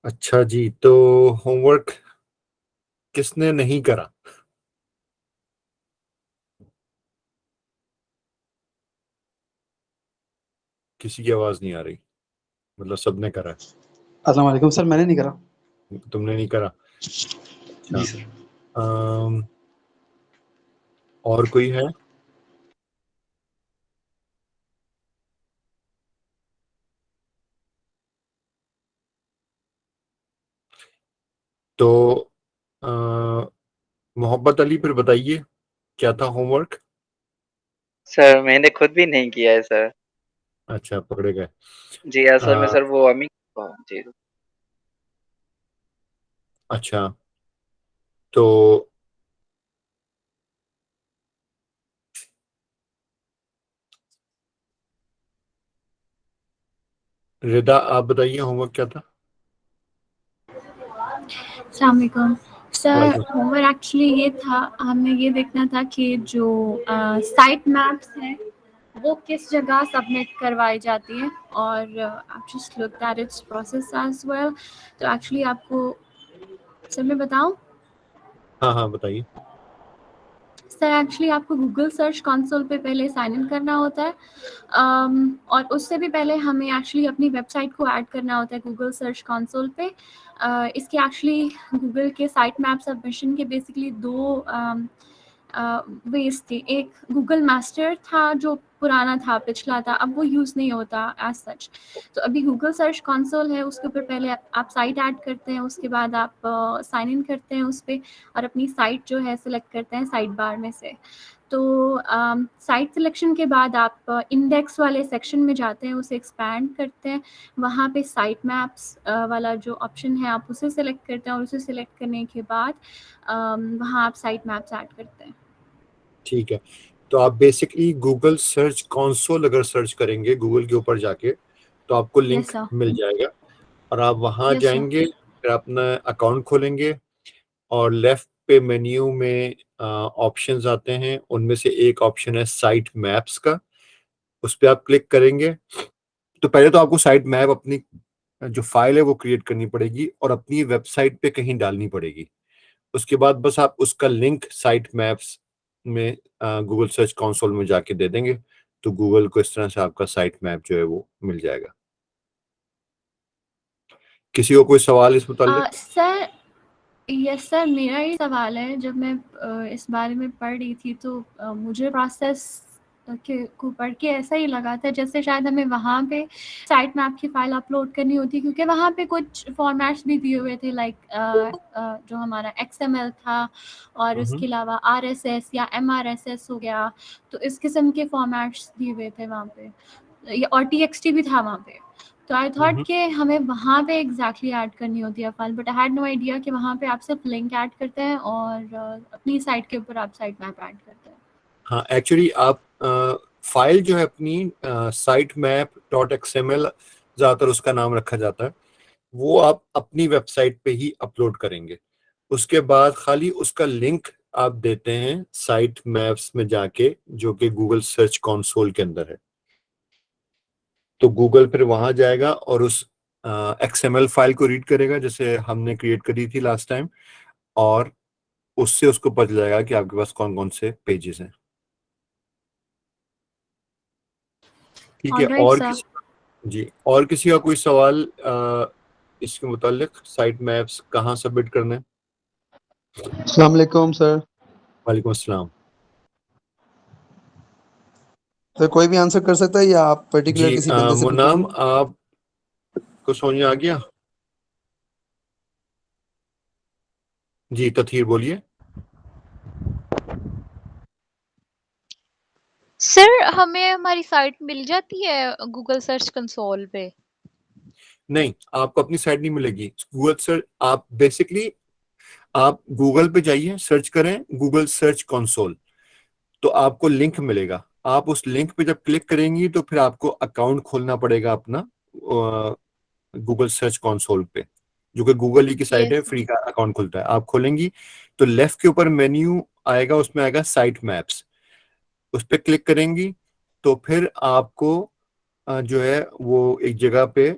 अच्छा जी, तो होमवर्क किसने नहीं करा? किसी की आवाज़ नहीं आ रही। मतलब सबने करा है, अस्सलाम वालेकुम सर, मैंने नहीं करा। तुमने नहीं करा? अच्छा। जी सर। अम, और कोई है? तो अ, मोहब्बत अली, फिर बताइए क्या था होमवर्क? सर मैंने खुद भी नहीं किया है सर। अच्छा, पकड़े गए। जी, असल में अ, सर वो अम्मी जी। अच्छा, तो रिदा आप बताइए होमवर्क क्या था? अस्सलाम वालेकुम सर। वालेकुम। होमवर्क एक्चुअली ये था, हमें ये देखना था कि जो साइट मैप्स हैं वो किस जगह सबमिट करवाई जाती हैं, और आप just look that it's process as well. तो एक्चुअली आपको सर मैं बताऊं हाँ हाँ, बताइए। सर, एक्चुअली आपको गूगल सर्च कंसोल पे पहले साइन इन करना होता है। और उससे भी पहले हमें एक्चुअली अपनी वेबसाइट को ऐड करना होता है गूगल सर्च कंसोल पे। इसके एक्चुअली गूगल के साइट मैप सबमिशन के बेसिकली दो वेज थे। एक गूगल मास्टर था जो पुराना था, पिछला था, अब वो यूज़ नहीं होता एज सच। तो अभी गूगल सर्च कंसोल है, उसके ऊपर पहले आप साइट ऐड करते हैं, उसके बाद आप साइन इन करते हैं उस पर और अपनी साइट जो है सिलेक्ट करते हैं साइड बार में से। तो साइट सिलेक्शन के बाद आप इंडेक्स वाले सेक्शन में जाते हैं, उसे एक्सपैंड करते हैं। वहाँ पे साइट मैप्स वाला जो ऑप्शन है आप उसे सिलेक्ट करते हैं, और उसे सिलेक्ट करने के बाद वहाँ आप साइट मैप्स ऐड करते हैं। ठीक है, तो आप बेसिकली गूगल सर्च कंसोल अगर सर्च करेंगे गूगल के ऊपर जाके, तो आपको लिंक यस सर। मिल जाएगा और आप वहाँ यस सर। जाएंगे, फिर अपना अकाउंट खोलेंगे और लेफ्ट पे मेन्यू में ऑप्शंस आते हैं, उनमें से एक ऑप्शन है साइट मैप्स का। उस पर आप क्लिक करेंगे तो पहले तो आपको साइट मैप अपनी जो फाइल है वो क्रिएट करनी पड़ेगी और अपनी वेबसाइट पे कहीं डालनी पड़ेगी। उसके बाद बस आप उसका लिंक साइट मैप्स में गूगल सर्च कंसोल में जाके दे देंगे, तो गूगल को इस तरह से आपका साइट मैप जो है वो मिल जाएगा। किसी को कोई सवाल इस मुतालिक? सर, यस सर, मेरा ये सवाल है, जब मैं इस बारे में पढ़ रही थी तो मुझे प्रोसेस के को पढ़ के ऐसा ही लगा था जैसे शायद हमें वहाँ पे साइट मैप की फ़ाइल अपलोड करनी होती, क्योंकि वहाँ पे कुछ फॉर्मेट्स भी दिए हुए थे, लाइक जो हमारा XML था, और हम्म उसके अलावा RSS या MRSS हो गया। तो इस किस्म के फॉर्मेट्स दिए हुए थे वहाँ पे, और TXT भी था वहाँ पे। तो आई थॉट हम्म। कि हमें वहाँ पे एग्जैक्टली ऐड करनी होती है file, but I had no idea कि वहाँ पे आप सिर्फ लिंक ऐड करते हैं और अपनी साइट के ऊपर आप साइट मैप ऐड करते हैं। हाँ, एक्चुअली आप फाइल जो है अपनी साइट मैप डॉट XML, ज़्यादातर उसका नाम रखा जाता है, वो आप अपनी वेबसाइट पे ही अपलोड करेंगे। उसके बाद खाली उसका लिंक आप देते हैं साइट मैप्स में जाके, जो कि गूगल सर्च कंसोल के अंदर है। तो गूगल फिर वहां जाएगा और उस XML फाइल को रीड करेगा जैसे हमने क्रिएट करी थी लास्ट टाइम, और उससे उसको पता चलेगा कि आपके पास कौन कौन से पेजेस हैं। ठीक है, ऑलराइट और सर। किसी जी, और किसी का कोई सवाल इसके मुतालिक, साइट मैप्स कहाँ सबमिट करना है? अस्सलाम वालेकुम सर। वालेकुम अस्सलाम। सर कोई भी आंसर कर सकता है या आप जी, पर्टिकुलर किसी बंदे से मुनाम, पूछेंगे? आपको समझ में आ गया? जी, तथहीर बोलिए। सर हमें हमारी साइट मिल जाती है गूगल सर्च कंसोल पे? नहीं, आपको अपनी साइट नहीं मिलेगी गूगल सर्च। आप बेसिकली आप गूगल पे जाइए, सर्च करें गूगल सर्च कंसोल, तो आपको लिंक मिलेगा। आप उस लिंक पे जब क्लिक करेंगी तो फिर आपको अकाउंट खोलना पड़ेगा अपना गूगल सर्च कंसोल पे, जो कि गूगल ही की साइट है, यस। फ्री का अकाउंट खुलता है। आप खोलेंगी तो लेफ्ट के ऊपर मेन्यू आएगा, उसमें आएगा साइट मैप्स, उस पर क्लिक करेंगी तो फिर आपको जो है वो एक जगह पे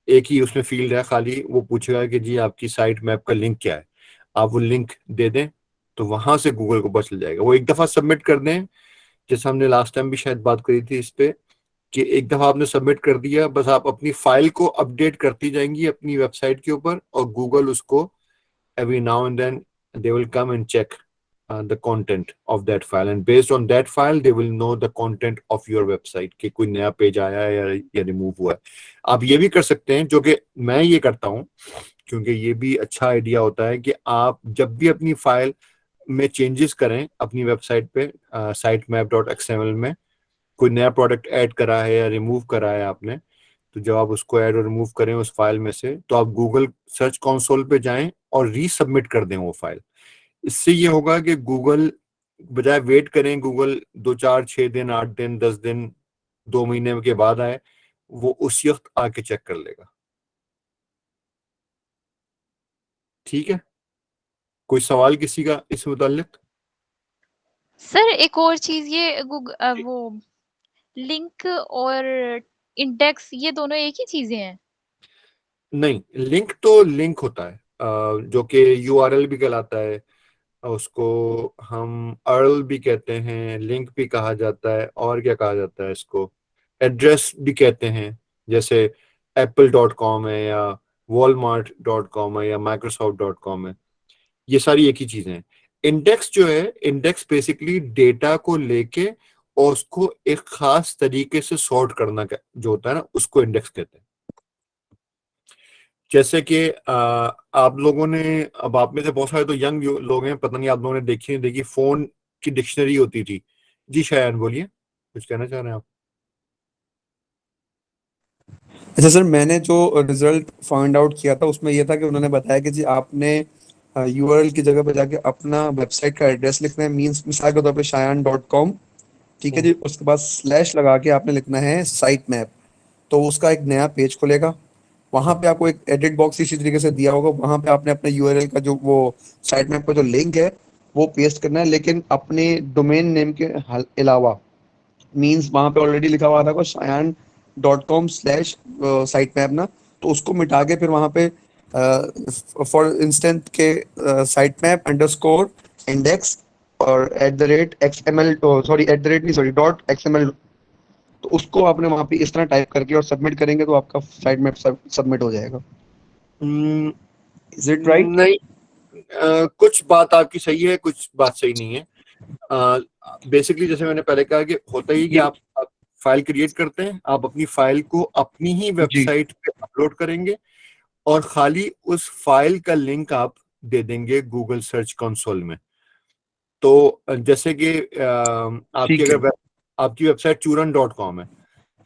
एक ही उसमें फील्ड है खाली, वो पूछेगा कि जी आपकी साइट मैप का लिंक क्या है, आप वो लिंक दे दें तो वहां से गूगल को पता चल जाएगा। वो एक दफा सबमिट कर दें, जैसे हमने लास्ट टाइम भी शायद बात करी थी इस पे, कि एक दफा आपने सबमिट कर दिया, बस आप अपनी फाइल को अपडेट करती जाएंगी अपनी वेबसाइट के ऊपर, और गूगल उसको every now and then they will come and check the content of that file, and based on that file they will know the content of your website कि कोई नया पेज आया है या रिमूव हुआ है। आप ये भी कर सकते हैं, जो कि मैं ये करता हूँ, क्योंकि ये भी अच्छा आइडिया होता है कि आप जब भी अपनी फाइल में चेंजेस करें अपनी वेबसाइट पे, sitemap.xml में कोई नया प्रोडक्ट ऐड करा है या रिमूव करा है आपने, तो जब आप उसको ऐड और रिमूव करें उस फाइल में से, तो आप गूगल सर्च कंसोल पे जाएं और रीसबमिट कर दें वो फाइल। इससे ये होगा कि गूगल बजाय वेट करें गूगल 2 4 6 दिन 8 दिन 10 दिन 2 महीने के बाद आए, वो उस वक्त आके चेक कर लेगा। ठीक है, कोई सवाल किसी का इस मुतालिक? सर एक और चीज, ये वो लिंक और इंडेक्स ये दोनों एक ही चीजें हैं? नहीं, लिंक तो लिंक होता है, जो कि यूआरएल भी कहलाता है, उसको हम अर्ल भी कहते हैं, लिंक भी कहा जाता है, और क्या कहा जाता है इसको, एड्रेस भी कहते हैं। जैसे apple.com है या walmart.com है या microsoft.com है, ये सारी एक ही चीजें हैं। इंडेक्स जो है, इंडेक्स बेसिकली डेटा को लेके और उसको एक खास तरीके से सॉर्ट करना जो होता है ना, उसको इंडेक्स कहते हैं। जैसे कि आप लोगों ने, अब आप में से बहुत सारे तो यंग लोग हैं, पता नहीं आप लोगों ने देखी नहीं देखी, फोन की डिक्शनरी होती थी। जी शायद बोलिए, कुछ कहना चाह रहे हैं आप? अच्छा सर, मैंने जो रिजल्ट फाइंड आउट किया था उसमें ये था कि उन्होंने बताया कि जी आपने यूआरएल की जगह पे जाके अपना वेबसाइट का एड्रेस लिखना है, मींस मिसाल के तौर पे shayan.com, ठीक है जी, उसके बाद स्लैश लगा के आपने लिखना है साइट मैप, तो उसका एक नया पेज खुलेगा। वहां पे आपको एक एडिट बॉक्स इसी तरीके से दिया होगा, वहां पे आपने अपने यूआरएल का जो वो साइट मैप का जो लिंक है वो पेस्ट करना है, लेकिन अपने डोमेन नेम के अलावा, मींस वहां पे ऑलरेडी लिखा हुआ था shayan.com/साइट मैप ना, तो उसको मिटा के फिर वहां पे फॉर इंस्टेंट के साइट मैप अंडरस्कोर इंडेक्स और @xml, सॉरी नहीं, सॉरी .xml, तो उसको आपने वहां पे इस तरह टाइप करके और सबमिट करेंगे तो आपका साइट मैप सबमिट हो जाएगा। Is it right? नहीं, कुछ बात आपकी सही है, कुछ बात सही नहीं है। बेसिकली जैसे मैंने पहले कहा कि होता ही कि आप फाइल क्रिएट करते हैं, आप अपनी फाइल को अपनी ही वेबसाइट पे अपलोड करेंगे और खाली उस फाइल का लिंक आप दे देंगे गूगल सर्च कंसोल में। तो जैसे कि आपकी अगर आपकी वेबसाइट churan.com है,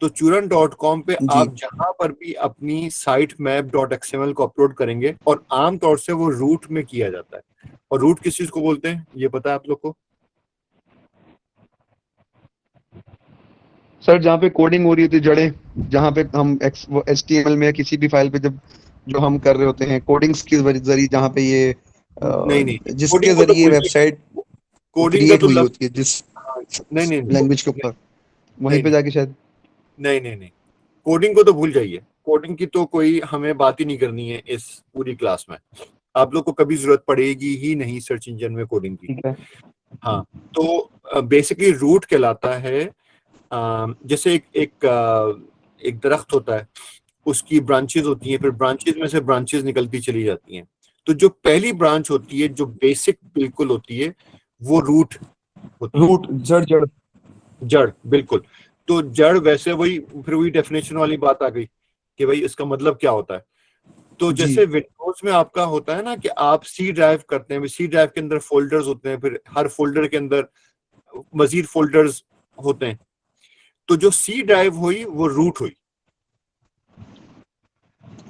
तो churan.com पे आप जहां पर भी अपनी साइट map.xml को अपलोड करेंगे, और आमतौर से वो रूट में किया जाता है, और रूट किस चीज को बोलते हैं ये पता है आप लोग को? सर जहाँ पे कोडिंग हो रही होती है, जड़ें, जहाँ पे हम HTML में किसी भी फाइल पे जब जो हम कर रहे होते हैं कोडिंग्स के जरिए, जहाँ पे ये नहीं, जिसके जरिए वेबसाइट कोडिंग का क्रिएट तो हुई होती है जिस नहीं लैंग्वेज के ऊपर, वहीं पे जाके शायद। नहीं, कोडिंग को तो भूल जाइए, कोडिंग की तो कोई हमें बात ही नहीं करनी है इस पूरी क्लास में, आप लोग को कभी जरूरत पड़ेगी ही नहीं सर्च इंजन में कोडिंग की। हाँ, तो बेसिकली रूट कहलाता है, जैसे एक दरख्त होता है, उसकी ब्रांचेस होती हैं, फिर ब्रांचेस में से ब्रांचेस निकलती चली जाती हैं, तो जो पहली ब्रांच होती है जो बेसिक बिल्कुल होती है वो रूट होती है। रूट जड़ बिल्कुल। तो जड़ वैसे वही, फिर वही डेफिनेशन वाली बात आ गई कि भाई इसका मतलब क्या होता है। तो जैसे विंडोज में आपका होता है ना कि आप सी ड्राइव करते हैं, सी ड्राइव के अंदर फोल्डर्स होते हैं, फिर हर फोल्डर के अंदर मजीद फोल्डर्स होते हैं, तो जो सी ड्राइव हुई वो रूट हुई।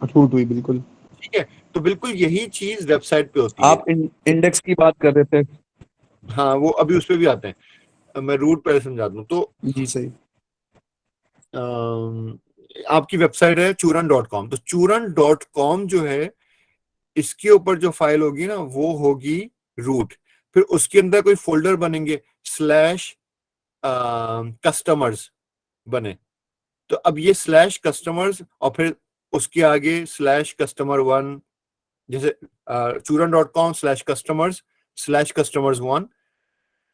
बिल्कुल ठीक है, तो बिल्कुल यही चीज वेबसाइट पे होती है। आप इंडेक्स की बात कर रहे थे। हाँ, वो अभी उस पे भी आते हैं, मैं रूट पहले समझा दूं। तो जी सही। आपकी वेबसाइट है churan.com, तो churan.com जो है इसके ऊपर जो फाइल होगी ना वो होगी रूट, फिर उसके अंदर कोई फोल्डर बनेंगे /customers बने, तो अब ये /customers और फिर उसके आगे /customer1, जैसे churan.com/customers/customers1,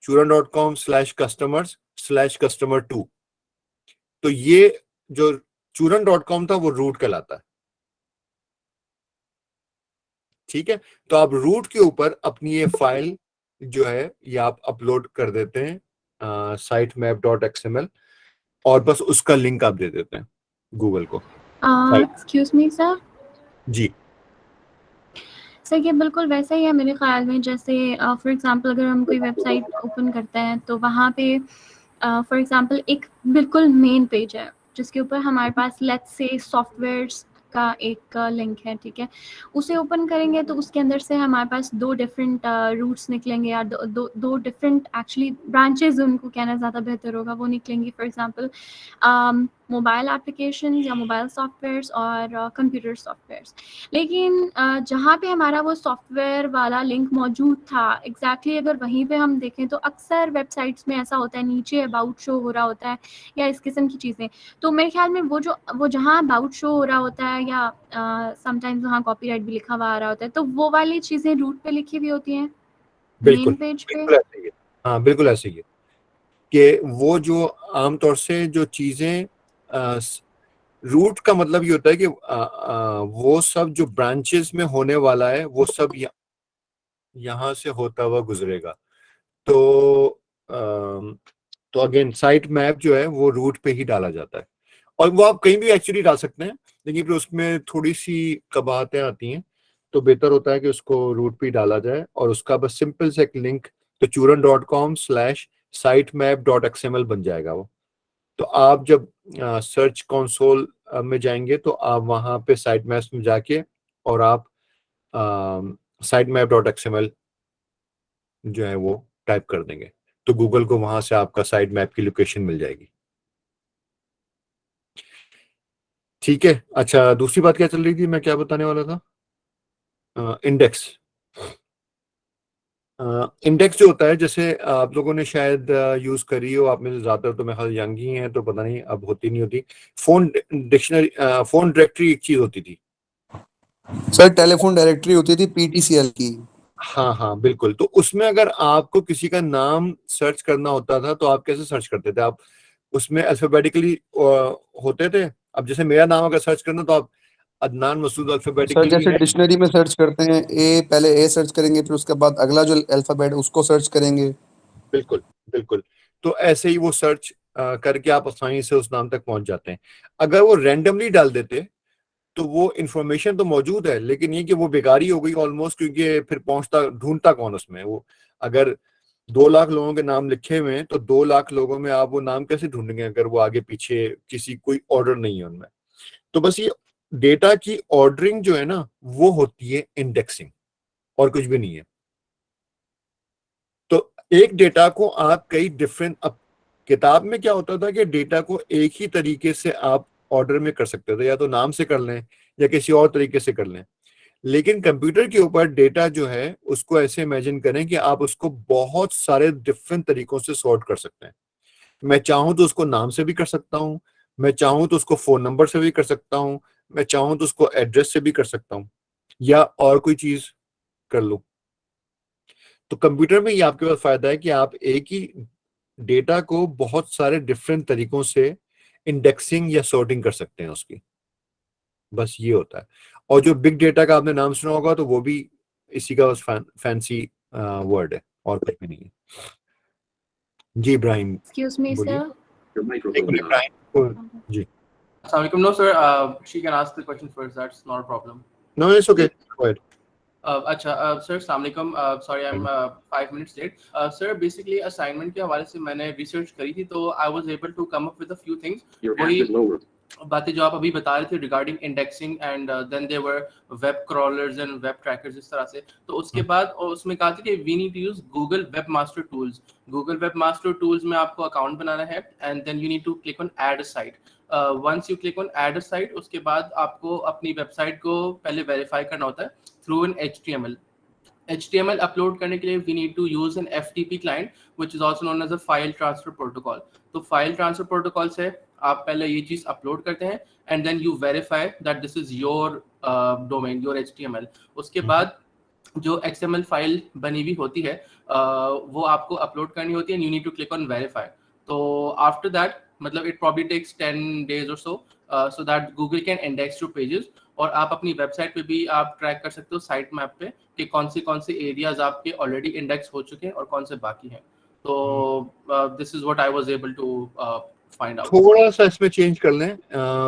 churan.com/customers/customer2। तो ये जो churan.com था वो रूट कहलाता है, ठीक है। तो आप रूट के ऊपर अपनी ये फाइल जो है ये आप अपलोड कर देते हैं sitemap.xml, और बस उसका लिंक आप दे देते हैं गूगल को। एक्सक्यूज मी सर, जी सर ये बिल्कुल वैसा ही है मेरे ख्याल में, जैसे फॉर एग्जांपल अगर हम कोई वेबसाइट ओपन करते हैं तो वहाँ पे फॉर एग्जांपल एक बिल्कुल मेन पेज है जिसके ऊपर हमारे पास लेट्स से सॉफ्टवेयर्स का एक लिंक है, ठीक है। उसे ओपन करेंगे तो उसके अंदर से हमारे पास दो डिफरेंट रूट्स निकलेंगे, या दो डिफरेंट एक्चुअली ब्रांचेज उनको कहना ज़्यादा बेहतर होगा, वो निकलेंगी। फॉर एग्जांपल मोबाइल एप्लीकेशन या मोबाइल सॉफ्टवेयर्स और कंप्यूटर सॉफ्टवेयर्स। लेकिन जहाँ पे हमारा वो सॉफ्टवेयर वाला लिंक मौजूद था एग्जैक्टली अगर वहीं पे हम देखें तो अक्सर वेबसाइट्स में ऐसा होता है नीचे अबाउट शो हो रहा होता है या इस किस्म की चीज़ें। तो मेरे ख्याल में वो जहाँ अबाउट शो हो रहा होता है या समटाइम्स वहाँ कॉपीराइट भी लिखा हुआ आ रहा होता है, तो वो वाली चीज़ें रूट पे लिखी हुई होती हैं बिल्कुल, मेन पेज पे। बिल्कुल ऐसे ही है। हाँ बिल्कुल ऐसे ही है कि वो जो आमतौर से जो चीजें रूट का मतलब ये होता है कि वो सब जो ब्रांचेस में होने वाला है वो सब यहाँ से होता हुआ गुजरेगा। तो तो अगेन साइट मैप जो है वो रूट पे ही डाला जाता है, और वो आप कहीं भी एक्चुअली डाल सकते हैं, लेकिन फिर उसमें थोड़ी सी कबाहतें आती हैं, तो बेहतर होता है कि उसको रूट पे ही डाला जाए और उसका बस सिंपल से एक लिंक, तो churan.com/sitemap.xml बन जाएगा वो। तो आप जब सर्च कंसोल में जाएंगे तो आप वहां पे साइट मैप्स में जाके और आप sitemap.xml जो है वो टाइप कर देंगे, तो गूगल को वहां से आपका साइट मैप की लोकेशन मिल जाएगी। ठीक है। अच्छा, दूसरी बात क्या चल रही थी, मैं क्या बताने वाला था? इंडेक्स। इंडेक्स जो होता है, जैसे आप लोगों ने शायद यूज करी हो, आप में से ज्यादातर तो मेरे ख्याल यंग ही हैं, तो पता नहीं अब होती नहीं होती। फोन डिक्शनरी, फोन डायरेक्टरी एक चीज होती थी। सर टेलीफोन डायरेक्टरी होती थी PTCL की। हाँ हाँ बिल्कुल। तो उसमें अगर आपको किसी का नाम सर्च करना होता था तो आप कैसे सर्च करते थे? आप उसमें अल्फाबेटिकली होते थे। अब जैसे मेरा नाम अगर सर्च करना तो आप अदनान मसूद सर अल्फाबेटिकली जैसे है। डिक्शनरी में सर्च करते हैं पहले ए सर्च करेंगे, फिर उसके बाद अगला जो अल्फाबेट उसको सर्च करेंगे। बिल्कुल बिल्कुल। तो ऐसे ही वो सर्च करके आप आसानी से उस नाम तक पहुंच जाते हैं। अगर वो रैंडमली डाल देते तो वो इंफॉर्मेशन तो मौजूद है, लेकिन ये कि वो बेकारी हो गई ऑलमोस्ट, क्योंकि फिर पहुंचता ढूंढता कौन उसमें? वो अगर 2 लाख लोगों के नाम लिखे हुए हैं तो 2 लाख लोगों में आप वो नाम कैसे ढूंढेंगे अगर वो आगे पीछे किसी कोई ऑर्डर नहीं है उनमें? तो बस ये डेटा की ऑर्डरिंग जो है ना वो होती है इंडेक्सिंग, और कुछ भी नहीं है। तो एक डेटा को आप कई डिफरेंट, अब किताब में क्या होता था कि डेटा को एक ही तरीके से आप ऑर्डर में कर सकते थे, या तो नाम से कर लें या किसी और तरीके से कर लें। लेकिन कंप्यूटर के ऊपर डेटा जो है उसको ऐसे इमेजिन करें कि आप उसको बहुत सारे डिफरेंट तरीकों से सॉर्ट कर सकते हैं। मैं चाहूं तो उसको नाम से भी कर सकता हूं, मैं चाहूं तो उसको फोन नंबर से भी कर सकता हूं, मैं चाहूं तो उसको एड्रेस से भी कर सकता हूं, या और कोई चीज कर लूं। तो कंप्यूटर में ये आपके पास फायदा है कि आप एक ही डेटा को बहुत सारे डिफरेंट तरीकों से इंडेक्सिंग या सॉर्टिंग कर सकते हैं उसकी। बस ये होता है। और जो बिग डेटा का आपने नाम सुना होगा तो वो भी इसी का बस फैंसी वर्ड है, और कुछ भी नहीं है। जी इब्राहिम एक्सक्यूज मी बोलिए। सर। एक minute Ibrahim ji. Assalamualaikum. No, sir. She can ask the question first. That's not a problem. No it's okay, go ahead. अच्छा, sir. Assalamualaikum. Sorry, I'm 5 minutes late. Sir, basically assignment के हवाले से मैंने research करी थी, तो I was able to come up with a few things. वही बातें जो आप अभी बता रहे थे regarding indexing and then there were web crawlers and web trackers, इस तरह से। तो उसके बाद और उसमें कहा था कि we need to use Google web master tools. Google web master tools में आपको अकाउंट बनाना है and then you need to click on add a site. Once you click on add a site, उसके बाद आपको अपनी वेबसाइट को पहले वेरीफाई करना होता है थ्रू एन HTML अपलोड करने के लिए we need to use an FTP client which is also known as a file transfer protocol. तो फाइल ट्रांसफर प्रोटोकॉल से आप पहले ये चीज़ अपलोड करते हैं and then you verify that this is your domain, your HTML। उसके बाद जो XML फाइल बनी हुई होती है वो आपको अपलोड करनी होती है, you need to click on verify. तो आफ्टर दैट मतलब इट प्रॉब्ली टेक्स 10 days और so that Google can index your pages. और आप अपनी वेबसाइट पे भी आप ट्रैक कर सकते हो साइट मैप पे कि कौन से एरियाज आपके ऑलरेडी इंडेक्स हो चुके हैं और कौन से बाकी हैं। तो this is what I was able to find out. थोड़ा सा इसमें चेंज कर लें,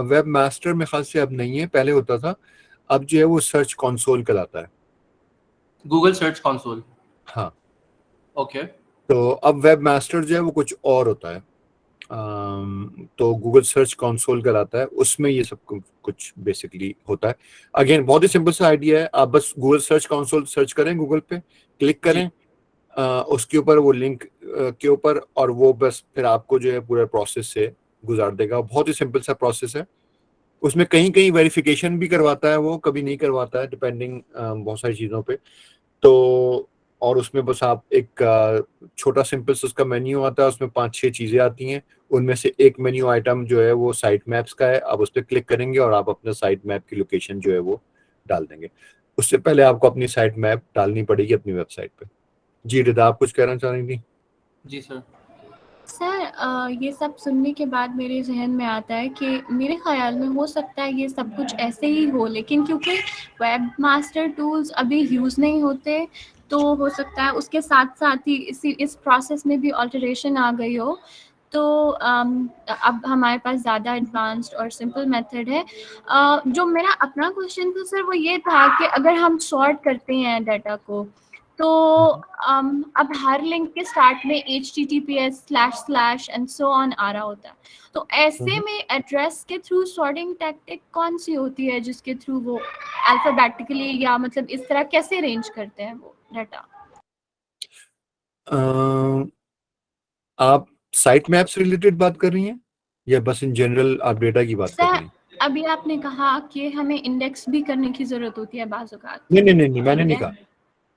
वेब मास्टर में खास से अब नहीं है, पहले होता था, अब जो है वो सर्च कंसोल कहलाता है। गूगल सर्च कंसोल, हाँ, ओके। तो अब वेब मास्टर जो है वो कुछ और होता है, तो गूगल सर्च कंसोल कहलाता है, उसमें ये सब कुछ बेसिकली होता है। अगेन बहुत ही सिंपल सा आइडिया है, आप बस गूगल सर्च कंसोल सर्च करें, गूगल पे क्लिक करें, उसके ऊपर वो लिंक के ऊपर, और वो बस फिर आपको जो है पूरे प्रोसेस से गुजार देगा। बहुत ही सिंपल सा प्रोसेस है। उसमें कहीं कहीं वेरिफिकेशन भी करवाता है वो, कभी नहीं करवाता है, डिपेंडिंग बहुत सारी चीज़ों पे। तो और उसमें बस आप एक छोटा सिंपल से उसका मेन्यू आता है, उसमें 5-6 चीज़ें आती हैं, उनमें से एक मेन्यू आइटम जो है वो साइट मैप्स का है। आप उस पर क्लिक करेंगे और आप अपना साइट मैप की लोकेशन जो है वो डाल देंगे। उससे पहले आपको अपनी साइट मैप डालनी पड़ेगी अपनी वेबसाइट पे। जी रिदा, आप कुछ कहना चाह रही थी? जी सर। सर ये सब सुनने के बाद मेरे जहन में आता है कि मेरे ख्याल में हो सकता है ये सब कुछ ऐसे ही हो, लेकिन क्योंकि वेब मास्टर टूल्स अभी यूज़ नहीं होते, तो हो सकता है उसके साथ साथ ही इस प्रोसेस में भी ऑल्टरेशन आ गई हो। तो अब हमारे पास ज़्यादा एडवांस्ड और सिंपल मेथड है। जो मेरा अपना क्वेश्चन था सर वो ये था कि अगर हम सॉर्ट करते हैं डाटा को, तो अब हर लिंक के स्टार्ट में https एंड सो ऑन आ रहा होता है, तो ऐसे में एड्रेस के थ्रू सॉर्टिंग टैक्टिक कौन सी होती है जिसके थ्रू वो अल्फाबेटिकली या मतलब इस तरह कैसे अरेंज करते हैं वो डाटा? आप साइट मैप से रिलेटेड बात कर रही हैं या बस इन जनरल आप डेटा की बात कर रही हैं? अभी आपने कहा कि हमें इंडेक्स भी करने की जरूरत होती है बाज़ औक़ात। नहीं, मैंने नहीं कहा।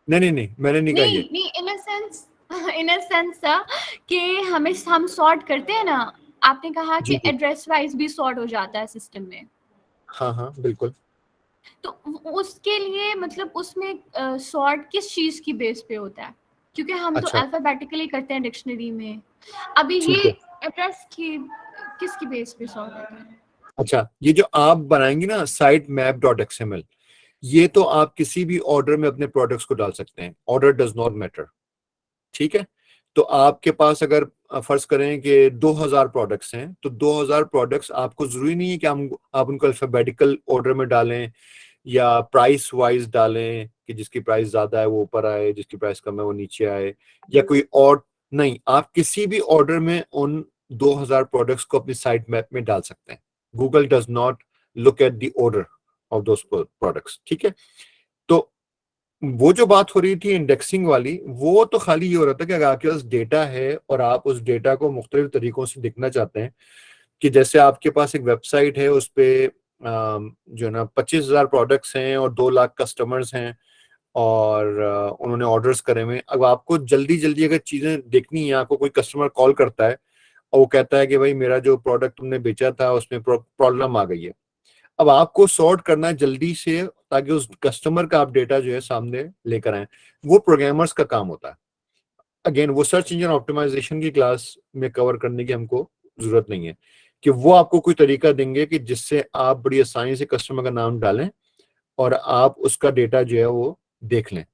नहीं, मैंने नहीं कहा ये। नहीं, इन अ सेंस कि हम सॉर्ट करते हैं ना, आपने कहा कि जी। एड्रेस वाइज भी सॉर्ट हो जाता है सिस्टम में, हाँ, बिल्कुल। तो उसके लिए मतलब उसमें सॉर्ट किस चीज की बेस पे होता है? क्योंकि हम तो अच्छा, अल्फाबेटिकली करते हैं डिक्शनरी में, अभी ये ठीक है। एड्रेस की किसकी बेस पे सॉर्ट होता है? अच्छा, ये जो आप बनाएंगे ना साइट मैप .xml, ये तो आप किसी भी ऑर्डर में अपने प्रोडक्ट्स को डाल सकते हैं। ऑर्डर डज नॉट मैटर, ठीक है? तो आपके पास अगर फर्ज करें कि 2000 प्रोडक्ट्स हैं, तो 2000 प्रोडक्ट्स आपको जरूरी नहीं है कि आप उनको अल्फाबेटिकल ऑर्डर में डालें या प्राइस वाइज डालें कि जिसकी प्राइस ज्यादा है वो ऊपर आए, जिसकी प्राइस कम है वो नीचे आए, या कोई और नहीं। आप किसी भी ऑर्डर में उन 2000 प्रोडक्ट्स को अपनी साइट मैप में डाल सकते हैं। Google does not look at the order of those products, ठीक है? तो वो जो बात हो रही थी इंडेक्सिंग वाली, वो तो खाली ये हो रहा था कि अगर आपके पास डेटा है और आप उस डेटा को मुख्तलिफ तरीकों से देखना चाहते हैं, कि जैसे आपके पास एक वेबसाइट है, उस पे जो है ना 25,000 प्रोडक्ट्स हैं और 2 लाख कस्टमर्स हैं और उन्होंने ऑर्डर्स करे हुए हैं। अब आपको जल्दी जल्दी अगर चीजें देखनी है, आपको कोई कस्टमर कॉल करता है और वो कहता है कि भाई मेरा जो प्रोडक्ट तुमने बेचा था उसमें प्रॉब्लम आ गई है। अब आपको सॉर्ट करना है जल्दी से ताकि उस कस्टमर का आप डेटा जो है सामने लेकर आए, वो प्रोग्रामर्स का काम होता है। अगेन वो सर्च इंजन ऑप्टिमाइजेशन की क्लास में कवर करने की हमको जरूरत नहीं है, कि वो आपको कोई तरीका देंगे कि जिससे आप बड़ी आसानी से कस्टमर का नाम डालें और आप उसका डेटा जो है वो देख लें,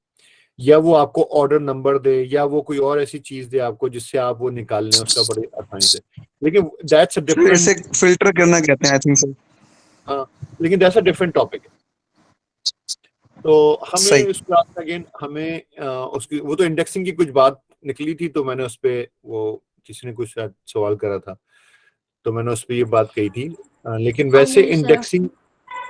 या वो आपको ऑर्डर नंबर दे, या वो कोई और ऐसी चीज दे आपको जिससे आप वो निकाल लें उसका बड़ी आसानी से। लेकिन दैट्स अ डिफरेंट, इसे फिल्टर करना कहते हैं आई थिंक सर। हाँ, लेकिन दैट्स अ डिफरेंट टॉपिक। तो हमें सही। इस क्लास में अगेन हमें उसकी वो तो इंडेक्सिंग की कुछ बात निकली थी, तो मैंने उस पे वो किसी ने कुछ शायद सवाल करा था, तो मैंने उस पे ये बात कही थी। लेकिन वैसे जी सर। इंडेक्सिंग,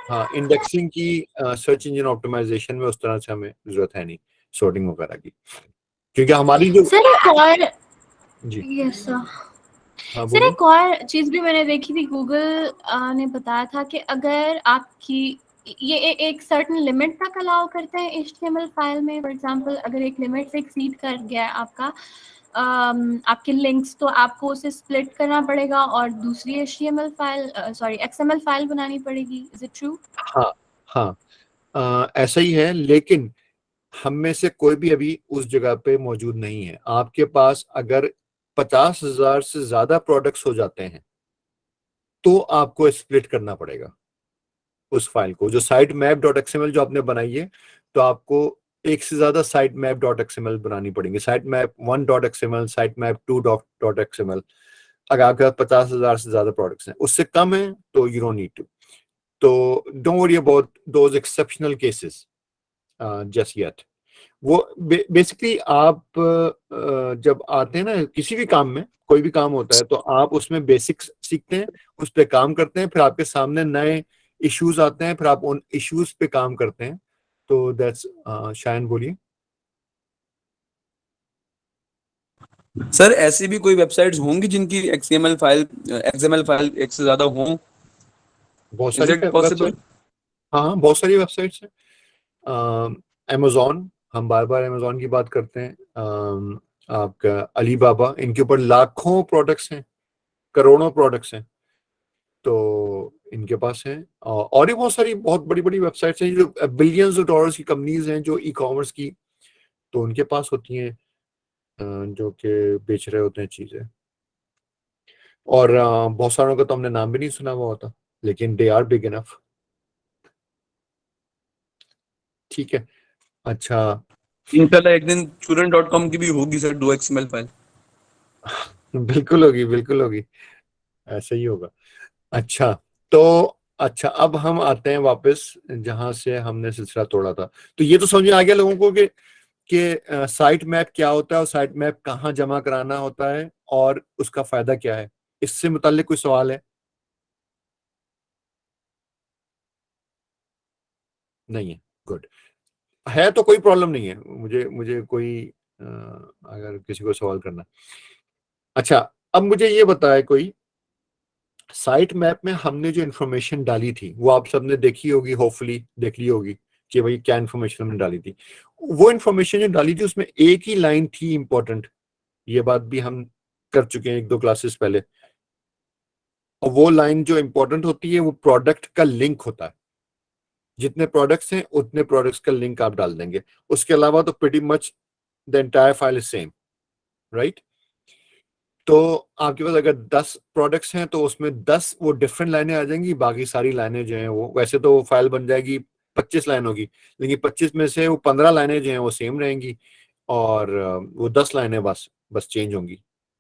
हाँ, इंडेक्सिंग की सर्च इंजन ऑप्टिमाइजेशन में उस तरह से हमें जरूरत है नहीं सॉर्टिंग वगैरह की, क्योंकि हमारी जो सर एक और जी यस सर, हाँ सर बोलिए। एक और चीज़ भी मैंने देखी थी, गूगल ने बताया था कि अगर आपकी ये एक सर्टेन लिमिट तक अलाउ करते हैं एचटीएमएल फाइल में? फॉर एग्जांपल अगर एक लिमिट से एक्सीड कर गया है आपका आपके लिंक्स, तो आपको उसे स्प्लिट करना पड़ेगा और दूसरी HTML file sorry XML file बनानी पड़ेगी। Is it true? हाँ हाँ, ऐसा ही है, लेकिन हम में से कोई भी अभी उस जगह पे मौजूद नहीं है। आपके पास अगर 50,000 से ज्यादा प्रोडक्ट्स हो जाते हैं तो आपको स्प्लिट करना पड़ेगा उस फाइल को। जो साइट मैप डॉट एक्सएमएल जो आपने बनाई है, तो आपको एक से ज्यादा साइट मैप डॉट एक्सएमएल बनानी पड़ेंगे। Site map 1 dot XML, site map 2 dot XML. अगर आपके पास 50,000 से ज्यादा प्रोडक्ट्स हैं, उससे कम है तो यू डोंट नीड टू। तो don't worry about those exceptional cases just yet. वो बेसिकली आप जब आते हैं ना किसी भी काम में, कोई भी काम होता है, तो आप उसमें बेसिक्स सीखते हैं, उस पर काम करते हैं, फिर आपके सामने नए इश्यूज आते हैं, फिर आप उन इश्यूज पे काम करते हैं। तो दैट्स शायन बोलिए। सर ऐसी भी कोई वेबसाइट्स होंगी जिनकी एक्सएमएल फाइल एक से ज्यादा हो? बहुत इज सारी इट पॉसिबल? वेबसाइट, हाँ बहुत सारी वेबसाइट्स हैं। अमेजोन, हम बार बार अमेजोन की बात करते हैं। आपका अलीबाबा, इनके ऊपर लाखों प्रोडक्ट्स हैं, करोड़ों प्रोडक्ट्स हैं, तो इनके पास है। और भी बहुत सारी बहुत बड़ी बड़ी वेबसाइट्स हैं जो बिलियंस ऑफ डॉलर्स की कंपनीज हैं जो ई कॉमर्स की, तो उनके पास होती हैं जो कि बेच रहे होते हैं चीजें। और बहुत सारों का तो हमने नाम भी नहीं सुना हुआ होता, लेकिन दे आर बिग इनफ। ठीक है। अच्छा, इंशाल्लाह एक दिन student.com की भी होगी सर 2 XML फाइल। बिल्कुल होगी, बिल्कुल होगी, ऐसा ही होगा। अच्छा, तो अच्छा अब हम आते हैं वापस जहां से हमने सिलसिला तोड़ा था। तो ये तो समझ में आ गया लोगों को कि साइट मैप क्या होता है और साइट मैप कहाँ जमा कराना होता है और उसका फायदा क्या है। इससे मुताल्लिक कोई सवाल है? नहीं है? गुड। है तो कोई प्रॉब्लम नहीं है, मुझे मुझे कोई अगर किसी को सवाल करना। अच्छा, अब मुझे ये बताए कोई, साइट मैप में हमने जो इन्फॉर्मेशन डाली थी वो आप सबने देखी होगी, होपफुली देख ली होगी कि भाई क्या इन्फॉर्मेशन हमने डाली थी। वो इन्फॉर्मेशन जो डाली थी उसमें एक ही लाइन थी इंपॉर्टेंट, ये बात भी हम कर चुके हैं 1-2 क्लासेस पहले। और वो लाइन जो इंपॉर्टेंट होती है वो प्रोडक्ट का लिंक होता है। जितने प्रोडक्ट्स हैं उतने प्रोडक्ट्स का लिंक आप डाल देंगे, उसके अलावा तो pretty much the entire file is same, right. तो आपके पास अगर 10 प्रोडक्ट्स हैं तो उसमें 10 वो डिफरेंट लाइनें आ जाएंगी, बाकी सारी लाइनें जो हैं वो वैसे तो फाइल बन जाएगी 25 लाइन होगी, लेकिन 25 में से वो 15 लाइनें जो हैं वो सेम रहेंगी और वो 10 लाइनें बस बस चेंज होंगी,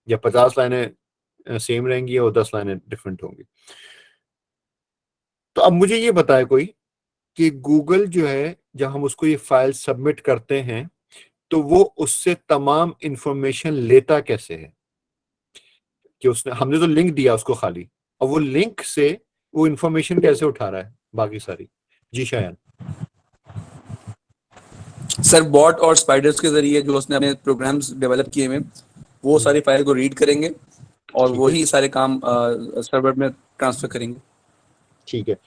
या 50 लाइनें सेम रहेंगी और 10 लाइनें डिफरेंट होंगी। तो अब मुझे ये बताए कोई कि गूगल जो है जब हम उसको ये फाइल सबमिट करते हैं तो वो उससे तमाम इंफॉर्मेशन लेता कैसे है, कि उसने हमने तो लिंक दिया उसको खाली, और वो लिंक से वो इंफॉर्मेशन कैसे उठा रहा है बाकी सारी। जी शायन। सर बॉट और स्पाइडर्स के जरिए जो उसने अपने प्रोग्राम्स डेवलप किए हैं वो सारी फाइल को रीड करेंगे और ठीक है, वही सारे काम सर्वर में ट्रांसफर करेंगे। ठीक है।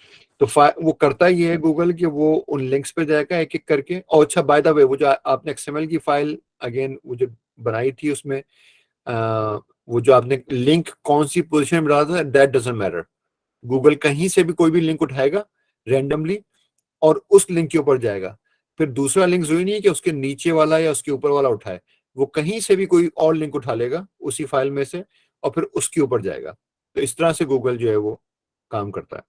तो वो करता ही है गूगल कि वो उन लिंक्स पे जाएगा एक एक करके। और अच्छा, बाय द वे, वो जो आपने एक्सएमएल की फाइल अगेन वो जो बनाई थी उसमें वो जो आपने लिंक कौन सी पोजीशन में डाला था, दैट डजंट मैटर। गूगल कहीं से भी कोई भी लिंक उठाएगा रैंडमली और उस लिंक के ऊपर जाएगा। फिर दूसरा लिंक जरूरी नहीं है कि उसके नीचे वाला या उसके ऊपर वाला उठाए, वो कहीं से भी कोई और लिंक उठा लेगा उसी फाइल में से और फिर उसके ऊपर जाएगा। तो इस तरह से गूगल जो है वो काम करता है।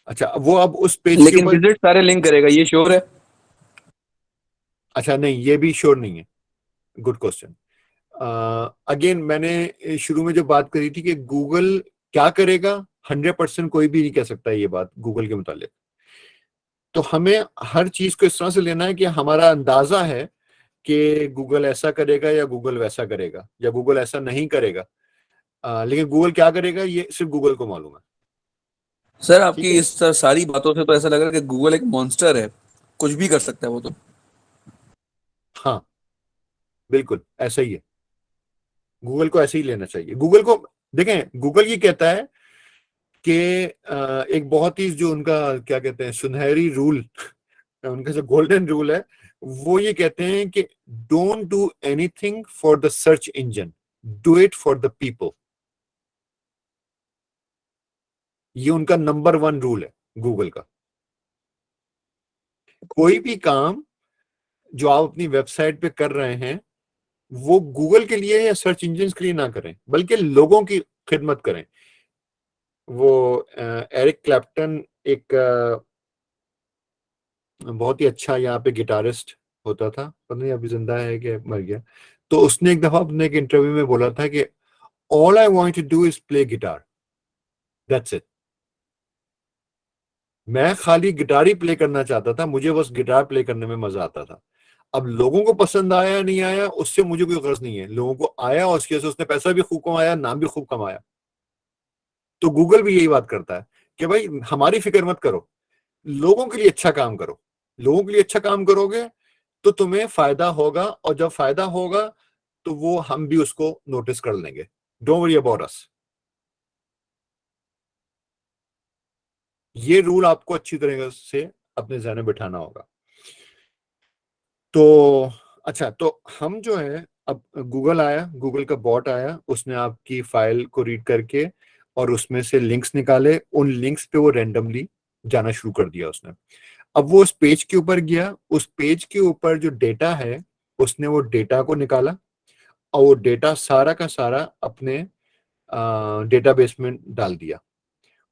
अच्छा, वो अब उस पेज के लेकिन ऊपर, विजिट सारे लिंक करेगा, ये श्योर है? अच्छा नहीं, ये भी श्योर नहीं है। Good question. अगेन मैंने शुरू में जो बात करी थी कि गूगल क्या करेगा, 100% कोई भी नहीं कह सकता ये बात गूगल के मुतालिक। तो हमें हर चीज को इस तरह से लेना है कि हमारा अंदाजा है कि गूगल ऐसा करेगा या गूगल वैसा करेगा या गूगल ऐसा नहीं करेगा। लेकिन गूगल क्या करेगा ये सिर्फ गूगल को मालूम है। सर ठीक आपकी है। इस सारी बातों से तो ऐसा लग रहा है कि गूगल एक मॉन्स्टर है, कुछ भी कर सकता है वो तो। हाँ, बिल्कुल ऐसा ही है। गूगल को ऐसे ही लेना चाहिए। गूगल को देखें, गूगल ये कहता है कि एक बहुत ही जो उनका क्या कहते हैं सुनहरी रूल, उनका जो गोल्डन रूल है, वो ये कहते हैं कि don't do anything for the search engine, do it for the people. ये उनका नंबर 1 रूल है गूगल का। कोई भी काम जो आप अपनी वेबसाइट पे कर रहे हैं वो गूगल के लिए या सर्च इंजन के लिए ना करें, बल्कि लोगों की खिदमत करें। वो एरिक क्लैप्टन एक बहुत ही अच्छा यहाँ पे गिटारिस्ट होता था, पता नहीं अभी जिंदा है कि मर गया, तो उसने एक दफा अपने एक इंटरव्यू में बोला था कि all I want to do is play guitar, that's it. मैं खाली गिटार ही प्ले करना चाहता था, मुझे बस गिटार प्ले करने में मजा आता था। अब लोगों को पसंद आया नहीं आया उससे मुझे कोई गर्ज नहीं है, लोगों को आया और उसकी वजह से उसने पैसा भी खूब कमाया, नाम भी खूब कमाया। तो गूगल भी यही बात करता है कि भाई हमारी फिक्र मत करो, लोगों के लिए अच्छा काम करो। लोगों के लिए अच्छा काम करोगे तो तुम्हें फायदा होगा, और जब फायदा होगा तो वो हम भी उसको नोटिस कर लेंगे। Don't worry about us. ये रूल आपको अच्छी तरह से अपने ज़हन में बिठाना होगा। तो अच्छा, तो हम जो है अब गूगल आया, गूगल का बॉट आया, उसने आपकी फाइल को रीड करके और उसमें से लिंक्स निकाले, उन लिंक्स पे वो रैंडमली जाना शुरू कर दिया उसने। अब वो उस पेज के ऊपर गया, उस पेज के ऊपर जो डेटा है उसने वो डेटा को निकाला और वो डेटा सारा का सारा अपने डेटाबेस में डाल दिया।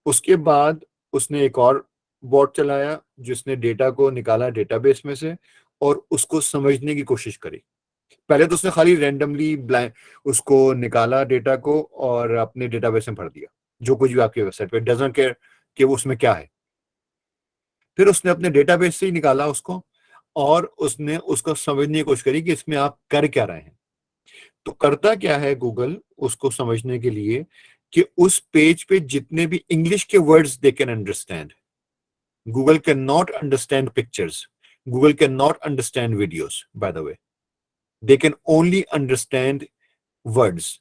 उसके बाद उसने एक और बॉट चलाया जिसने डेटा को निकाला डेटाबेस में से और उसको समझने की कोशिश करी। पहले तो उसने खाली रैंडमली ब्लैंक उसको निकाला डेटा को और अपने डेटाबेस में भर दिया, जो कुछ भी आपकी वेबसाइट पे, डजंट केयर कि वो उसमें क्या है। फिर उसने अपने डेटाबेस से ही निकाला उसको और उसने उसको समझने की कोशिश करी कि इसमें आप कर क्या रहे हैं। तो करता क्या है गूगल उसको समझने के लिए कि उस पेज पे जितने भी इंग्लिश के words they can understand. Google can not understand pictures, Google can not understand videos, by the way they can only understand words,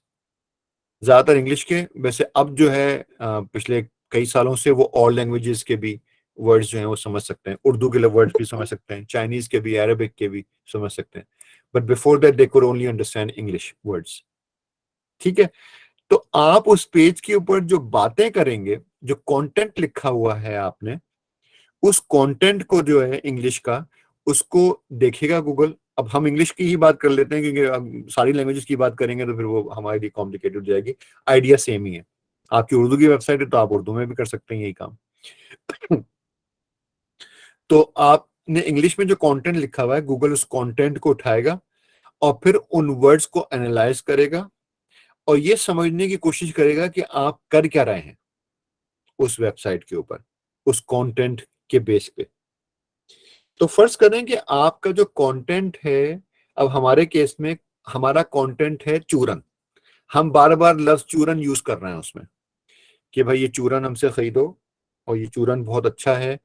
ज्यादातर इंग्लिश के। वैसे अब जो है पिछले कई सालों से वो ऑल लैंग्वेजेस के भी वर्ड्स जो हैं वो समझ सकते हैं, उर्दू के वर्ड्स भी समझ सकते हैं, चाइनीज के भी, अरेबिक के भी समझ सकते हैं, but before that they could only understand English words. ठीक है, तो आप उस पेज के ऊपर जो बातें करेंगे, जो कंटेंट लिखा हुआ है आपने, उस कंटेंट को जो है इंग्लिश का, उसको देखेगा गूगल। अब हम इंग्लिश की ही बात कर लेते हैं क्योंकि अब सारी लैंग्वेजेस की बात करेंगे तो फिर वो हमारे लिए कॉम्प्लिकेटेड हो जाएगी। आइडिया सेम ही है, आपकी उर्दू की वेबसाइट है तो आप उर्दू में भी कर सकते हैं यही काम। तो आपने इंग्लिश में जो कंटेंट लिखा हुआ है, गूगल उस कंटेंट को उठाएगा और फिर उन वर्ड्स को एनालाइज करेगा और ये समझने की कोशिश करेगा कि आप कर क्या रहे हैं उस वेबसाइट के ऊपर, उस कंटेंट के बेस पे। तो फर्ज करें कि आपका जो कंटेंट है, अब हमारे केस में हमारा कंटेंट है चूरन, हम बार बार लफ्ज चूरन यूज कर रहे हैं उसमें कि भाई ये चूरन हमसे खरीदो और ये चूरन बहुत अच्छा है,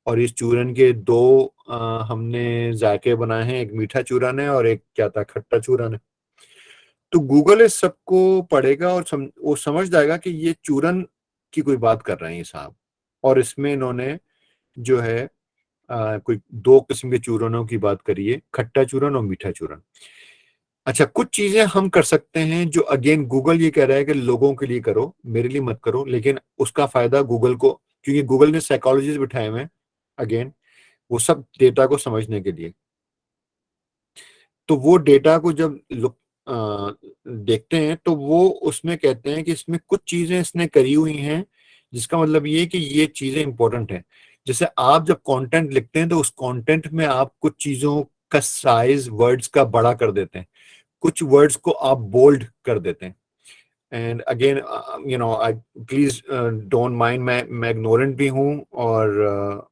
और इस चूरन के दो हमने जायके बनाए हैं, एक मीठा चूरन है और एक क्या था खट्टा चूरन है। तो गूगल इस सबको पढ़ेगा और वो समझ जाएगा कि ये चूरन की कोई बात कर रहे हैं साहब, और इसमें इन्होंने जो है कोई दो किस्म के चूरनों की बात करी है, खट्टा चूरन और मीठा चूरन। अच्छा, कुछ चीजें हम कर सकते हैं जो अगेन गूगल ये कह रहा है कि लोगों के लिए करो, मेरे लिए मत करो, लेकिन उसका फायदा गूगल को, क्योंकि गूगल ने साइकोलॉजिस्ट बिठाए हुए हैं अगेन वो सब डेटा को समझने के लिए। तो वो डेटा को जब देखते हैं तो वो उसमें कहते हैं कि इसमें कुछ चीजें इसने करी हुई हैं जिसका मतलब ये है कि ये चीजें इंपॉर्टेंट हैं। जैसे आप जब कंटेंट लिखते हैं तो उस कंटेंट में आप कुछ चीजों का साइज वर्ड्स का बड़ा कर देते हैं, कुछ वर्ड्स को आप बोल्ड कर देते हैं। And again I please don't mind, मैं इग्नोरेंट भी हूँ और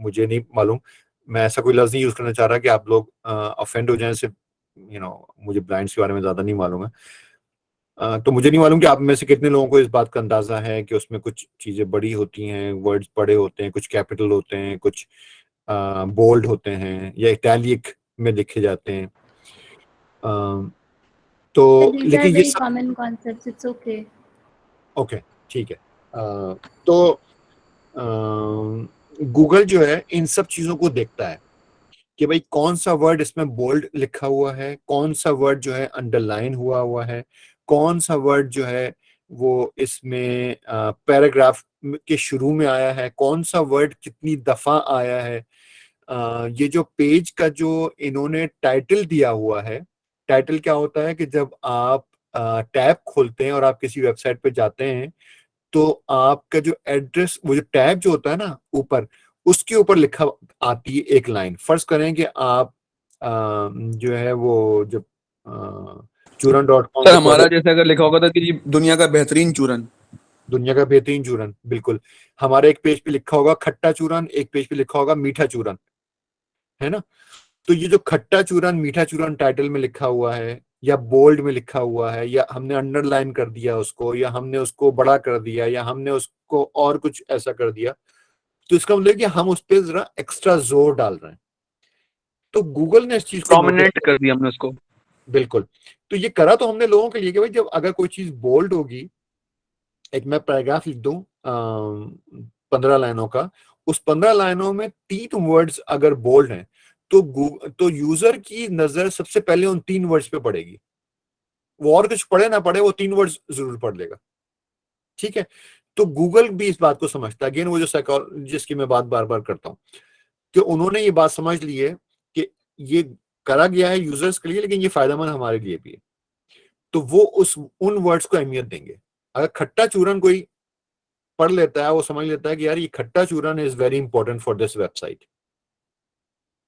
मुझे नहीं मालूम, मैं ऐसा कोई लफ्ज नहीं यूज करना चाह रहा कि आप लोग ऑफेंड हो जाएं, सिर्फ मुझे ब्लाइंड्स के बारे में ज्यादा नहीं मालूम है। तो मुझे नहीं मालूम कि आप में से कितने लोगों को इस बात का अंदाजा है कि उसमें कुछ चीजें बड़ी होती हैं, वर्ड्स बड़े होते हैं, कुछ कैपिटल होते हैं, कुछ बोल्ड होते हैं या इटैलिक में लिखे जाते हैं। तो These are लेकिन ये very सब common concepts. It's okay. Okay ठीक है, तो गूगल जो है इन सब चीजों को देखता है कि भाई कौन सा वर्ड इसमें बोल्ड लिखा हुआ है, कौन सा वर्ड जो है अंडरलाइन हुआ हुआ है, कौन सा वर्ड जो है वो इसमें पैराग्राफ के शुरू में आया है, कौन सा वर्ड कितनी दफा आया है। ये जो पेज का जो इन्होंने टाइटल दिया हुआ है, टाइटल क्या होता है कि जब आप टैब खोलते हैं और आप किसी वेबसाइट पे जाते हैं तो आपका जो एड्रेस, वो जो टैब जो होता है ना ऊपर, उसके ऊपर लिखा आती है एक लाइन। फर्ज करें कि आप जो है वो जब चूरन.com सर हमारा जैसे अगर लिखा होगा था कि जी दुनिया का बेहतरीन चूरन, दुनिया का बेहतरीन चूरन, बिल्कुल। हमारे एक पेज पे लिखा होगा खट्टा चूरन, एक पेज पे लिखा होगा मीठा चूरन, है ना। तो ये जो खट्टा चूरन मीठा चूरन टाइटल में लिखा हुआ है या बोल्ड में लिखा हुआ है या हमने अंडरलाइन कर दिया उसको या हमने उसको बड़ा कर दिया या हमने उसको और कुछ ऐसा कर दिया, तो इसका मतलब है कि हम उस पर जरा एक्स्ट्रा जोर डाल रहे हैं। तो गूगल ने इस चीज को प्रोमिनेंट कर दिया हमने उसको। बिल्कुल। तो ये करा तो हमने लोगों के लिए कि भाई जब अगर कोई चीज बोल्ड होगी, एक मैं पैराग्राफ लिख दूं 15 लाइनों का, उस 15 लाइनों में 3 वर्ड्स अगर बोल्ड हैं तो यूजर की नजर सबसे पहले उन 3 वर्ड्स पे पड़ेगी। वो और कुछ पढ़े ना पढ़े, वो 3 वर्ड्स जरूर पढ़ लेगा, ठीक है। तो गूगल भी इस बात को समझता है। अगेन वो जो साइकोलॉजिस्ट की मैं बात बार बार करता हूं कि उन्होंने ये बात समझ ली है कि ये करा गया है यूजर्स के लिए, लेकिन ये फायदेमंद हमारे लिए भी है। तो वो उन वर्ड्स को अहमियत देंगे। अगर खट्टा चूरन कोई पढ़ लेता है, वो समझ लेता है कि यार ये खट्टा चूरन is very important for this website,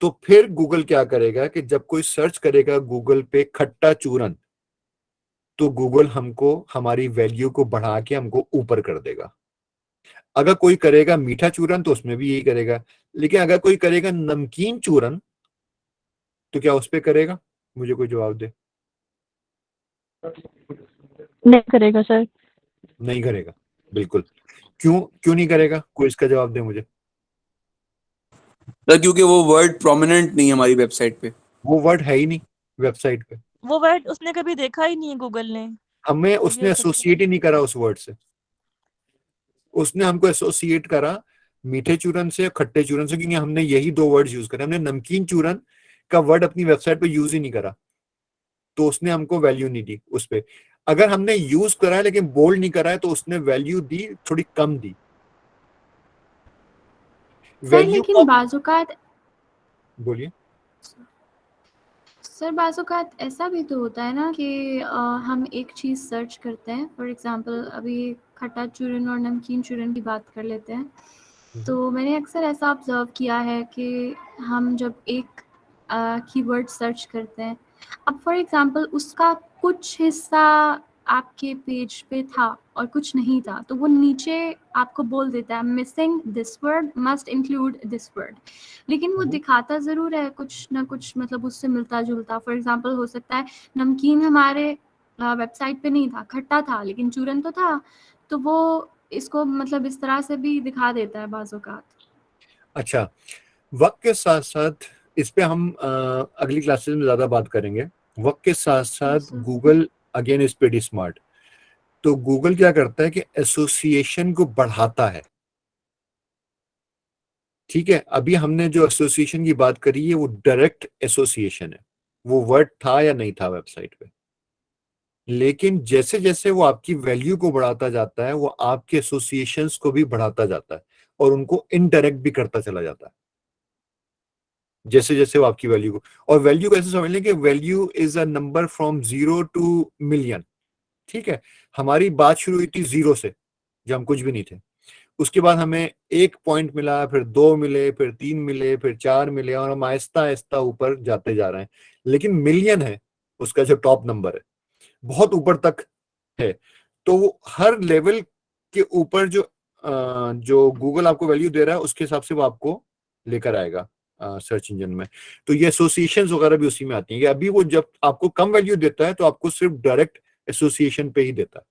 तो फिर गूगल क्या करेगा कि जब कोई सर्च करेगा गूगल पे खट्टा चूरन, तो गूगल हमको हमारी वैल्यू को बढ़ा के हमको ऊपर कर देगा। अगर कोई करेगा मीठा चूरन तो उसमें भी यही करेगा, लेकिन अगर कोई करेगा नमकीन चूरन तो क्या उस पे करेगा? मुझे कोई जवाब दे। नहीं करेगा सर। नहीं करेगा, बिल्कुल। क्यों नहीं करेगा? कोई इसका जवाब दे मुझे। सर क्योंकि वो वर्ड प्रोमिनेंट नहीं है हमारी वेबसाइट पे। वो वर्ड है ही नहीं वेबसाइट पे, वो वर्ड उसने कभी देखा ही नहीं है गूगल ने। हमें उसने ये एसोसिएट ही नहीं करा उस वर्ड से। उसने हमको एसोसिएट करा मीठे चूरन से, खट्टे चूरन से, क्योंकि हमने यही 2 वर्ड्स यूज करे। हमने नमकीन चूरन का वर्ड अपनी वेबसाइट पे यूज ही नहीं करा, तो उसने हमको वैल्यू नहीं दी उस पे। अगर हमने यूज करा है लेकिन बोल्ड नहीं करा है तो उसने वैल्यू दी, थोड़ी कम दी। सर वैल्यू लेकिन बाज़-औक़ात बोलिए। सर बाज़-औक़ात ऐसा भी तो होता है ना कि हम एक चीज़ सर्च करते हैं, फॉर एग्ज़ाम्पल अभी खट्टा चूरन और नमकीन चूरन की बात कर लेते हैं। तो मैंने अक्सर ऐसा ऑब्ज़र्व किया है कि हम जब एक कीवर्ड सर्च करते हैं, अब फॉर एग्ज़ाम्पल उसका कुछ हिस्सा आपके पेज पे था और कुछ नहीं था, तो वो नीचे आपको बोल देता है missing this word, must include this word. लेकिन वो दिखाता ज़रूर है कुछ ना कुछ, मतलब उससे मिलता-जुलता। फॉर एग्ज़ाम्पल हो सकता है नमकीन हमारे वेबसाइट पे नहीं था, खट्टा था, लेकिन चूरन तो था। तो वो इसको मतलब इस तरह से भी दिखा देता है बाज़-औक़ात। अच्छा, वक्त के साथ साथ इस पे हम अगली क्लासेस में ज्यादा बात करेंगे। वक्त के साथ साथ sir. Google again is pretty smart. तो गूगल क्या करता है कि एसोसिएशन को बढ़ाता है, ठीक है। अभी हमने जो एसोसिएशन की बात करी है वो डायरेक्ट एसोसिएशन है, वो वर्ड था या नहीं था वेबसाइट पे। लेकिन जैसे जैसे वो आपकी वैल्यू को बढ़ाता जाता है, वो आपके एसोसिएशंस को भी बढ़ाता जाता है और उनको इनडायरेक्ट भी करता चला जाता है, जैसे जैसे वो आपकी वैल्यू को। और वैल्यू को ऐसे समझ लें कि value is a number from 0 two million, ठीक है। हमारी बात शुरू हुई थी 0 से, जब हम कुछ भी नहीं थे। उसके बाद हमें 1 पॉइंट मिला, फिर 2 मिले, फिर 3 मिले, फिर 4 मिले, और हम आहिस्ता आहिस्ता ऊपर जाते जा रहे हैं। लेकिन मिलियन है उसका जो टॉप नंबर है, बहुत ऊपर तक है। तो वो हर लेवल के ऊपर जो गूगल आपको वैल्यू दे रहा है उसके हिसाब से वो आपको लेकर आएगा सर्च इंजन में। तो ये एसोसिएशन वगैरह भी उसी में आती हैं कि अभी वो जब आपको कम वैल्यू देता है तो आपको सिर्फ डायरेक्ट एसोसिएशन पे ही देता है,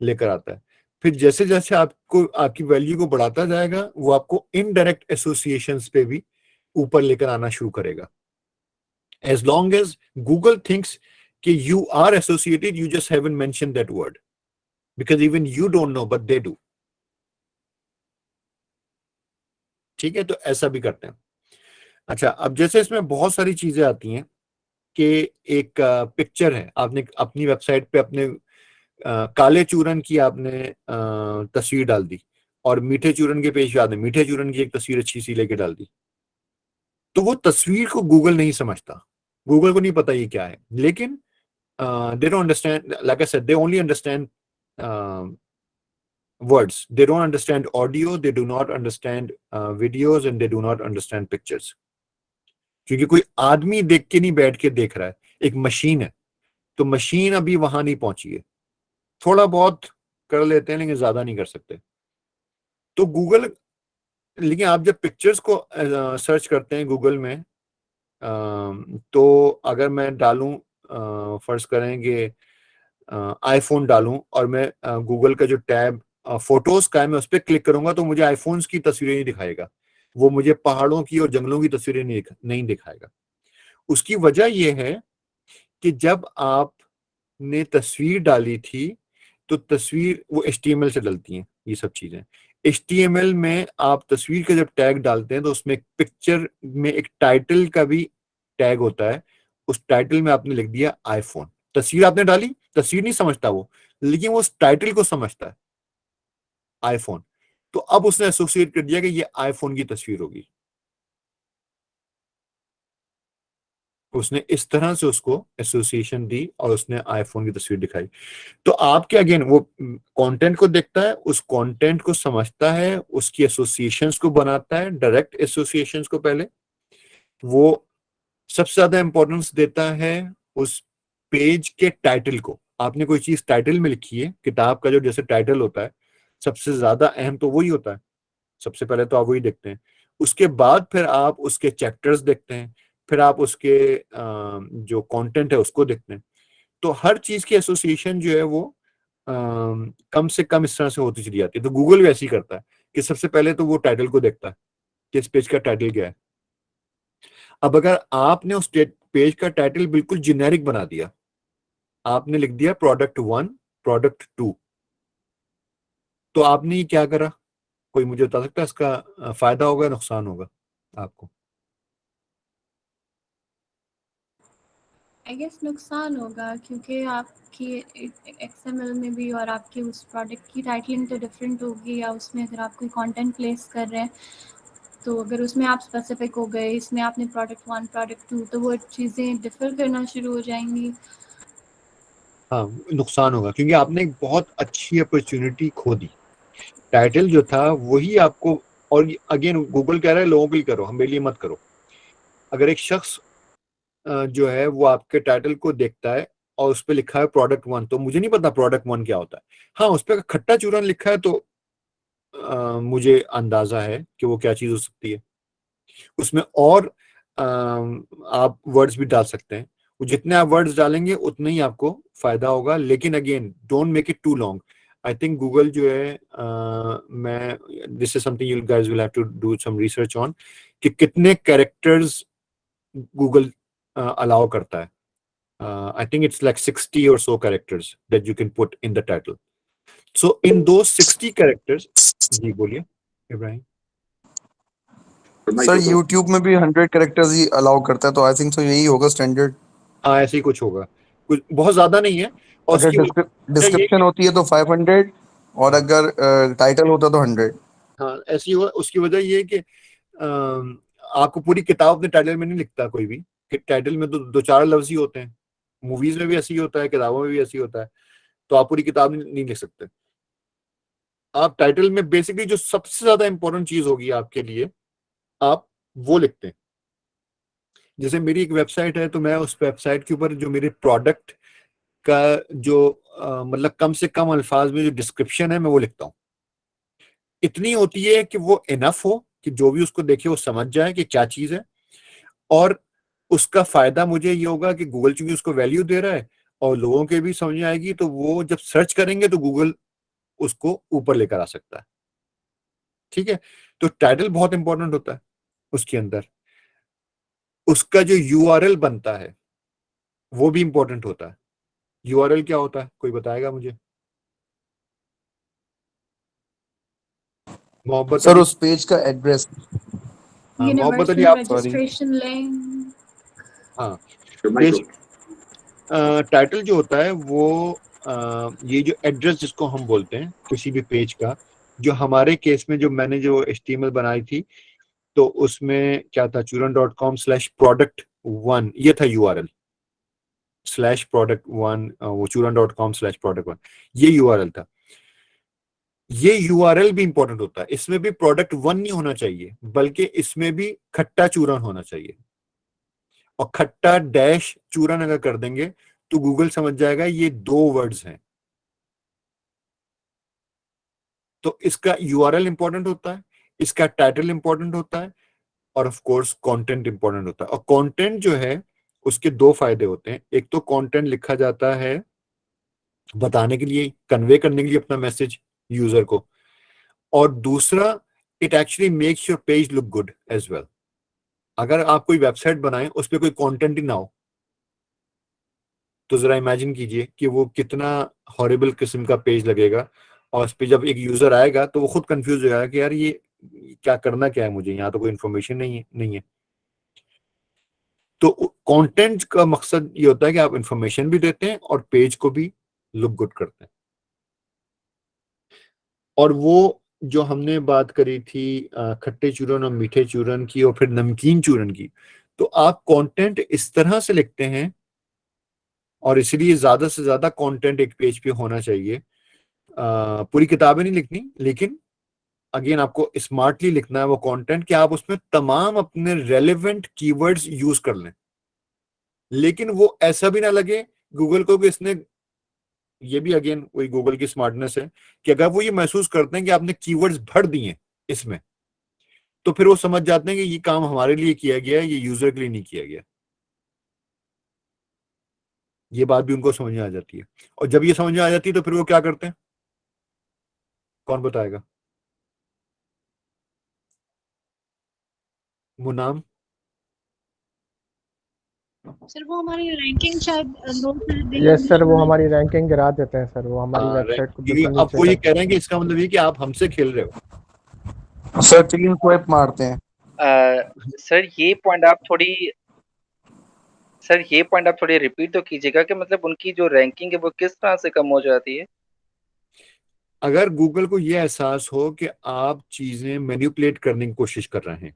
लेकर आता है। फिर जैसे जैसे आपको आपकी वैल्यू को बढ़ाता जाएगा, वो आपको इनडायरेक्ट एसोसिएशंस पे भी ऊपर लेकर आना शुरू करेगा। As long as Google thinks कि you are associated, you just haven't mentioned that word. Because even you don't know but they do. ठीक है, तो ऐसा भी करते हैं। अच्छा, अब जैसे इसमें बहुत सारी चीजें आती हैं कि एक पिक्चर है, आपने अपनी वेबसाइट पे अपने काले चूरन की आपने तस्वीर डाल दी, और मीठे चूरन के पेश याद है, मीठे चूरन की एक तस्वीर अच्छी सी लेके डाल दी, तो वो तस्वीर को गूगल नहीं समझता, गूगल को नहीं पता ये क्या है, लेकिन they don't understand, like I said, they only understand words, they don't understand audio, they do not understand videos, and they do not understand pictures। क्योंकि कोई आदमी देख के नहीं बैठ के देख रहा है, एक मशीन है, तो मशीन अभी वहां नहीं पहुंची है, थोड़ा बहुत कर लेते हैं लेकिन ज्यादा नहीं कर सकते। तो गूगल, लेकिन आप जब पिक्चर्स को सर्च करते हैं गूगल में, तो अगर मैं डालूं, फर्ज करेंगे आईफोन डालूं, और मैं गूगल का जो टैब फोटोज का है, मैं उस पर क्लिक करूंगा तो मुझे आईफोन्स की तस्वीरें नहीं दिखाएगा, वो मुझे पहाड़ों की और जंगलों की तस्वीरें नहीं दिखाएगा। उसकी वजह यह है कि जब आपने तस्वीर डाली थी, तो तस्वीर वो HTML से डलती हैं ये सब चीजें। HTML में आप तस्वीर का जब टैग डालते हैं तो उसमें एक पिक्चर में एक टाइटल का भी टैग होता है, उस टाइटल में आपने लिख दिया आईफोन, तस्वीर आपने डाली, तस्वीर नहीं समझता वो, लेकिन वो उस टाइटल को समझता है, आईफोन, तो अब उसने एसोसिएट कर दिया कि ये आईफोन की तस्वीर होगी, उसने इस तरह से उसको एसोसिएशन दी और उसने आईफोन की तस्वीर दिखाई। तो आपके अगेन वो कंटेंट को देखता है, उस कंटेंट को समझता है, उसकी एसोसिएशंस को बनाता है, डायरेक्ट एसोसिएशंस को, पहले वो सबसे ज्यादा इंपॉर्टेंस देता है उस पेज के टाइटल को। आपने कोई चीज टाइटल में लिखी है, किताब का जो जैसे टाइटल होता है, सबसे ज्यादा अहम तो वही होता है, सबसे पहले तो आप वही देखते हैं, उसके बाद फिर आप उसके चैप्टर्स देखते हैं, फिर आप उसके जो कंटेंट है उसको देखते हैं। तो हर चीज की एसोसिएशन जो है वो कम से कम इस तरह से होती चली जाती है। तो गूगल भी ऐसे ही करता है कि सबसे पहले तो वो टाइटल को देखता है कि इस पेज का टाइटल क्या है। अब अगर आपने उस पेज का टाइटल बिल्कुल जेनेरिक बना दिया, आपने लिख दिया प्रोडक्ट 1, प्रोडक्ट 2, तो आपने ये क्या करा? कोई मुझे बता सकता है इसका फायदा होगा या नुकसान होगा आपको? आई गेस नुकसान होगा, क्योंकि आपकी XML में भी और आपके उस प्रोडक्ट की टाइटलिंग तो डिफरेंट होगी, या उसमें अगर आप कोई कंटेंट प्लेस कर रहे हैं तो अगर उसमें आप स्पेसिफिक हो गए, इसमें आपने प्रोडक्ट 1, प्रोडक्ट 2, तो वो चीज़ें डिफर करना शुरू हो जाएंगी। हाँ, नुकसान होगा, क्योंकि आपने एक बहुत अच्छी अपॉर्चुनिटी खो दी। टाइटल जो था वही आपको, और अगेन गूगल कह रहा है लोगों के लिए करो, मेरे लिए मत करो। अगर एक शख्स जो है वो आपके टाइटल को देखता है और उस पर लिखा है प्रोडक्ट 1, तो मुझे नहीं पता प्रोडक्ट 1 क्या होता है। हाँ, उस पर खट्टा चूरन लिखा है तो मुझे अंदाजा है कि वो क्या चीज हो सकती है। उसमें और आप वर्ड्स भी डाल सकते हैं, वो जितने आप वर्ड्स डालेंगे उतना ही आपको फायदा होगा, लेकिन again don't make it too long. I think Google जो है, मैं, this is something you guys will have to do some research on, कि कितने कैरेक्टर्स गूगल अलाउ करता है। I think it's like 60 or so characters that you can put in the title. So in those 60 characters, जी बोलिए Ibrahim. Sir YouTube में भी 100 characters ही allow करता है, तो आई थिंक सो यही होगा स्टैंडर्ड। हाँ, ऐसे ही कुछ होगा, कुछ बहुत ज्यादा नहीं है। और अगर उसकी वजह ये डिस्क्रिप्शन होती है तो 500, और अगर टाइटल होता तो 100। हाँ, ऐसी हुआ। उसकी वजह ये है कि आपको पूरी किताब अपने टाइटल में नहीं लिखता कोई भी, कि टाइटल में तो दो चार लफ्ज ही होते हैं। मूवीज में भी ऐसे ही होता है, किताबों में भी ऐसे ही होता है, तो आप पूरी किताब नहीं लिख सकते। आप टाइटल में बेसिकली जो सबसे ज्यादा इंपॉर्टेंट चीज होगी आपके लिए, आप वो लिखते हैं। जैसे मेरी एक वेबसाइट है, तो मैं उस वेबसाइट के ऊपर जो मेरे प्रोडक्ट का जो मतलब कम से कम अल्फाज में जो डिस्क्रिप्शन है, मैं वो लिखता हूँ। इतनी होती है कि वो इनफ हो कि जो भी उसको देखे वो समझ जाए कि क्या चीज है, और उसका फायदा मुझे ये होगा कि गूगल चूंकि उसको वैल्यू दे रहा है और लोगों के भी समझ में आएगी, तो वो जब सर्च करेंगे तो गूगल उसको ऊपर लेकर आ सकता है। ठीक है, तो टाइटल बहुत इंपॉर्टेंट होता है उसके अंदर। उसका जो URL बनता है वो भी इंपॉर्टेंट होता है। URL क्या होता है, कोई बताएगा मुझे? मोहब्बत सर अली, उस पेज का एड्रेस। हाँ मोहब्बत अली यूनिवर्सल आप, सॉरी। Registration link. हाँ बेसिक टाइटल जो होता है वो ये जो एड्रेस जिसको हम बोलते हैं किसी भी पेज का, जो हमारे केस में जो मैंने जो HTML बनाई थी तो उसमें क्या था, churan.com/product1 ये था URL, /product1 वो churan.com/product1 ये URL था। ये URL भी इंपॉर्टेंट होता है, इसमें भी product1 नहीं होना चाहिए बल्कि इसमें भी खट्टा चूरन होना चाहिए, और खट्टा डैश चूरन अगर कर देंगे तो गूगल समझ जाएगा ये 2 वर्ड्स हैं। तो इसका URL इंपॉर्टेंट होता है, इसका टाइटल इंपॉर्टेंट होता है, और ऑफ कोर्स कंटेंट इंपॉर्टेंट होता है। और कंटेंट जो है उसके 2 फायदे होते हैं, एक तो कंटेंट लिखा जाता है बताने के लिए, कन्वे करने के लिए अपना मैसेज यूजर को, और दूसरा it actually makes your page look good as well. अगर आप कोई वेबसाइट बनाएं उस पर कोई कंटेंट ही ना हो तो जरा इमेजिन कीजिए कि वो कितना हॉरिबल किस्म का पेज लगेगा, और उस पर जब एक यूजर आएगा तो वो खुद कंफ्यूज हो जाएगा कि यार ये क्या करना क्या है, मुझे यहाँ तो कोई इन्फॉर्मेशन नहीं है। तो कंटेंट का मकसद ये होता है कि आप इंफॉर्मेशन भी देते हैं और पेज को भी लुक गुड करते हैं। और वो जो हमने बात करी थी खट्टे चूरन और मीठे चूरन की और फिर नमकीन चूरन की, तो आप कंटेंट इस तरह से लिखते हैं, और इसलिए ज्यादा से ज्यादा कंटेंट एक पेज पे होना चाहिए। पूरी किताबें नहीं लिखनी, लेकिन अगेन आपको स्मार्टली लिखना है वो कंटेंट कि आप उसमें तमाम अपने रेलेवेंट कीवर्ड्स यूज कर लें, लेकिन वो ऐसा भी ना लगे गूगल को कि इसने, ये भी अगेन वही गूगल की स्मार्टनेस है कि अगर वो ये महसूस करते हैं कि आपने कीवर्ड्स भर दिए इसमें, तो फिर वो समझ जाते हैं कि ये काम हमारे लिए किया गया है, ये यूजर के लिए नहीं किया गया। ये बात भी उनको समझ में आ जाती है, और जब ये समझ में आ जाती है तो फिर वो क्या करते हैं, कौन बताएगा? मुनाम। सर वो हमारी रैंकिंग शायद लो कर देंगे। यस सर, वो हमारी रैंकिंग गिरा देते हैं सर, वो हमारी वेबसाइट को बिल्कुल अब वो ये नीचे कह रहे हैं कि इसका मतलब ये कि आप हमसे खेल रहे हो। सर 3 स्वाइप मारते हैं। सर ये पॉइंट आप थोड़ी रिपीट तो कीजिएगा कि मतलब उनकी जो रैंकिंग है वो किस तरह से कम हो जाती है। अगर गूगल को ये एहसास हो कि आप चीजें मैनिपुलेट करने की कोशिश कर रहे हैं,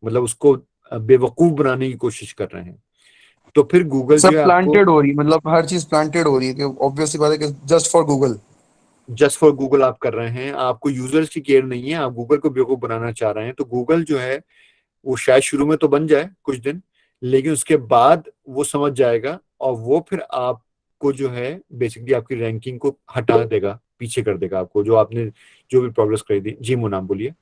मतलब उसको बेवकूफ बनाने की कोशिश कर रहे हैं, तो फिर गूगल जो सब है आपको प्लांटेड हो रही है, मतलब हर चीज प्लांटेड हो रही है कि ऑब्वियसली बात है कि just for Google. Just for Google आप कर रहे हैं, आपको यूजर्स की केयर नहीं है, आप गूगल को बेवकूफ बनाना चाह रहे हैं, तो गूगल जो है वो शायद शुरू में तो बन जाए कुछ दिन, लेकिन उसके बाद वो समझ जाएगा और वो फिर आपको जो है बेसिकली आपकी रैंकिंग को हटा देगा, पीछे कर देगा आपको, जो आपने जो भी प्रोग्रेस करी थी। जी मुनाम बोलिए।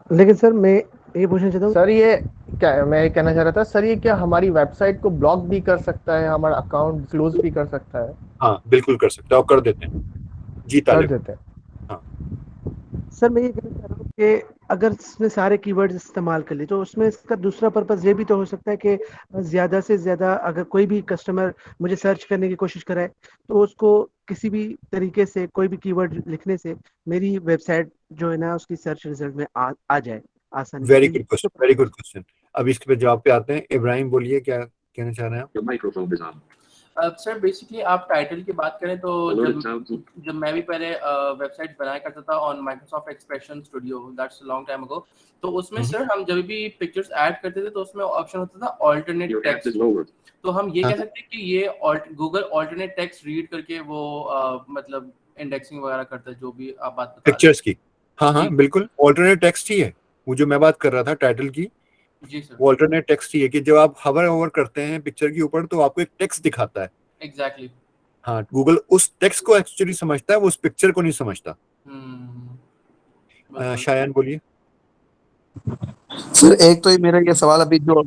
लेकिन सर मैं ये पूछना चाहता हूँ सर, ये क्या मैं ये कहना चाह रहा था सर, ये क्या हमारी वेबसाइट को ब्लॉक भी कर सकता है, हमारा अकाउंट क्लोज भी कर सकता है? हाँ बिल्कुल कर सकते हैं, और कर देते हैं जी कर तालिब। देते हैं। सर मैं ये कहना चाह रहा हूँ कि अगर इसमें सारे कीवर्ड्स इस्तेमाल कर ले तो उसमें इसका दूसरा पर्पस ये भी तो हो सकता है कि ज़्यादा से ज़्यादा अगर कोई भी कस्टमर मुझे सर्च करने की कोशिश कराए तो उसको किसी भी तरीके से कोई भी कीवर्ड लिखने से मेरी वेबसाइट जो है ना उसकी सर्च रिजल्ट में आ जाए आसानी से। Very good question, very good question. अब इसके पे जवाब पे आते हैं। इब्राहिम बोलिए, क्या कहना चाह रहे हैं आप? सर बेसिकली आप टाइटल की बात करें तो जब मैं भी पहले वेबसाइट बनाया करता था on Microsoft expression studio, that's a long time ago, तो उसमें सर हम जब भी पिक्चर्स ऐड करते थे तो उसमें ऑप्शन होता था ऑल्टरनेट टेक्स्ट। तो हम ये कह सकते हैं कि ये गूगल ऑल्टरनेट टेक्स्ट रीड करके वो मतलब इंडेक्सिंग वगैरह करता है, जो भी आप बात बता रहे पिक्चर्स की। हाँ जी। बिल्कुल, ऑल्टरनेट टेक्स्ट ही है वो जो मैं बात कर रहा था टाइटल की, जी सर, वो ऑल्टरनेट टेक्स्ट ही है कि जब आप हवर ओवर करते हैं पिक्चर के ऊपर तो आपको एक टेक्स्ट दिखाता है। एग्जैक्टली। हाँ, गूगल उस टेक्स्ट को एक्चुअली समझता है, वो उस पिक्चर को नहीं समझता। बिल्कुल। शायान बोलिए। सर एक तो ये मेरा ये सवाल अभी जो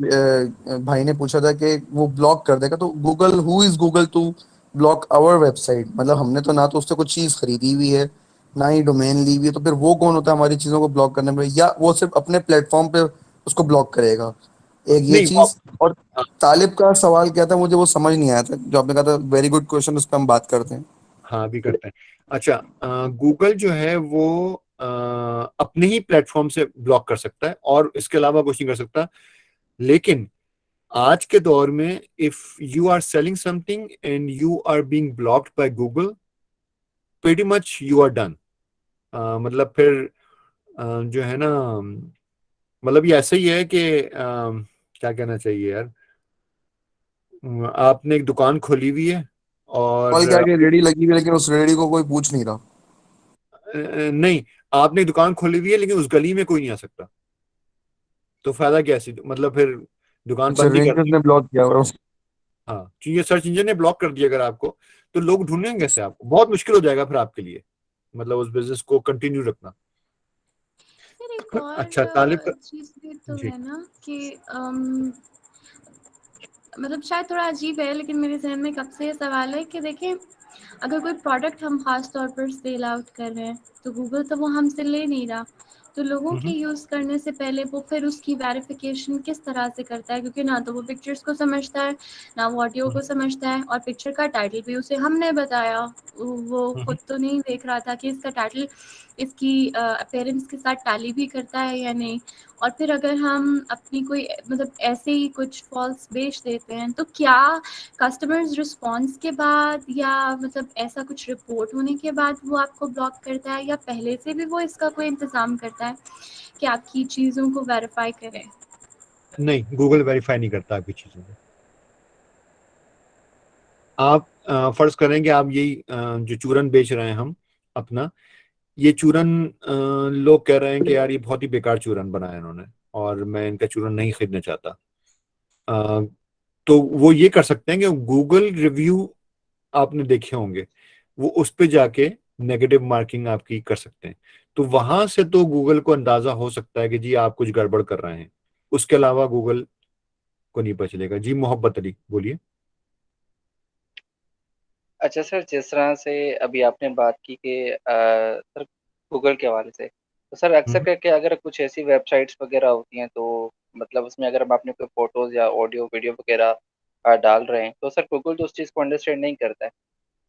भाई ने पूछा था कि वो ब्लॉक कर देगा, तो Google, who is Google to block our website? मतलब हमने तो ना तो उससे कुछ चीज खरीदी हुई है ना ही डोमेन ली हुई है, तो फिर वो कौन होता है हमारी चीजों को ब्लॉक करने में, या वो सिर्फ अपने प्लेटफॉर्म पे उसको ब्लॉक करेगा? एक ये नहीं चीज। और हाँ, तालिब का सवाल क्या था, मुझे वो समझ नहीं आया था जो आपने कहा था। वेरी गुड क्वेश्चन, उस पर हम बात करते हैं। हाँ अभी करते हैं। अच्छा, गूगल जो है वो अपने ही प्लेटफॉर्म से ब्लॉक कर सकता है और इसके अलावा कुछ नहीं कर सकता। लेकिन आज के दौर में if you are selling something and you are being blocked by Google, pretty much you are done. मतलब फिर जो है ना, मतलब ये ऐसे ही है कि क्या कहना चाहिए यार, आपने एक दुकान खोली हुई है और और क्या कि रेडी लगी हुई है, लेकिन उस रेडी को कोई पूछ नहीं रहा। नहीं, आपने एक दुकान खोली हुई है लेकिन उस गली में कोई नहीं आ सकता, तो फायदा क्या है? मतलब फिर दुकान अच्छा, बंद ही कर रेंजर्स दी। ने ब्लॉक किया हुआ है हाँ, क्योंकि सर्च इंजन ने ब्लॉक कर दिया अगर आपको, तो लोग ढूंढेंगे कैसे आपको? बहुत मुश्किल हो जाएगा फिर आपके लिए, मतलब उस बिजनेस को कंटिन्यू रखना। फिर एक अच्छा तालिब और चीज़ भी तो जी। है ना कि मतलब शायद थोड़ा अजीब है, लेकिन मेरे ज़हन में कब से ये सवाल है कि देखिए, अगर कोई प्रोडक्ट हम ख़ास तौर पर सेल आउट कर रहे हैं, तो गूगल तो वो हमसे ले नहीं रहा। तो लोगों के यूज़ करने से पहले वो फिर उसकी वेरिफ़िकेशन किस तरह से करता है? क्योंकि ना तो वो पिक्चर्स को समझता है, ना वो ऑडियो को समझता है, और पिक्चर का टाइटल भी उसे हमने बताया। वो खुद तो नहीं देख रहा था कि इसका टाइटल इसकी अपीयरेंस के साथ टैली भी करता है या नहीं। और फिर अगर हम अपनी कोई मतलब ऐसे ही कुछ फ़ॉल्स बेच देते हैं, तो क्या कस्टमर्स रिस्पॉन्स के बाद या मतलब ऐसा कुछ रिपोर्ट होने के बाद वो आपको ब्लॉक करता है, या पहले से भी वो इसका कोई इंतज़ाम करता है कि आपकी चीज़ों को वेरीफ़ाई करे? नहीं, गूगल वेरीफाई नहीं करता आपकी चीजों को। आप फर्ज करें कि आप यही जो चूरन बेच रहे हैं हम अपना, ये चूरन लोग कह रहे हैं कि यार ये बहुत ही बेकार चूरन बनाया इन्होंने और मैं इनका चूरन नहीं खरीदना चाहता। अ, तो वो ये कर सकते हैं कि गूगल रिव्यू आपने देखे होंगे, वो उस पे जाके नेगेटिव मार्किंग आपकी कर सकते हैं। तो वहां से तो गूगल को अंदाजा हो सकता है कि जी आप कुछ गड़बड़ कर रहे हैं। उसके अलावा गूगल को नहीं पता चलेगा। जी मोहब्बत अली बोलिए। अच्छा सर, जिस तरह से अभी आपने बात की कि सर गूगल के हवाले से, तो सर अक्सर करके अगर कुछ ऐसी वेबसाइट्स वगैरह होती हैं, तो मतलब उसमें अगर हम अपने कोई फ़ोटोज़ या ऑडियो वीडियो वगैरह डाल रहे हैं, तो सर गूगल तो उस चीज़ को अंडरस्टैंड नहीं करता है।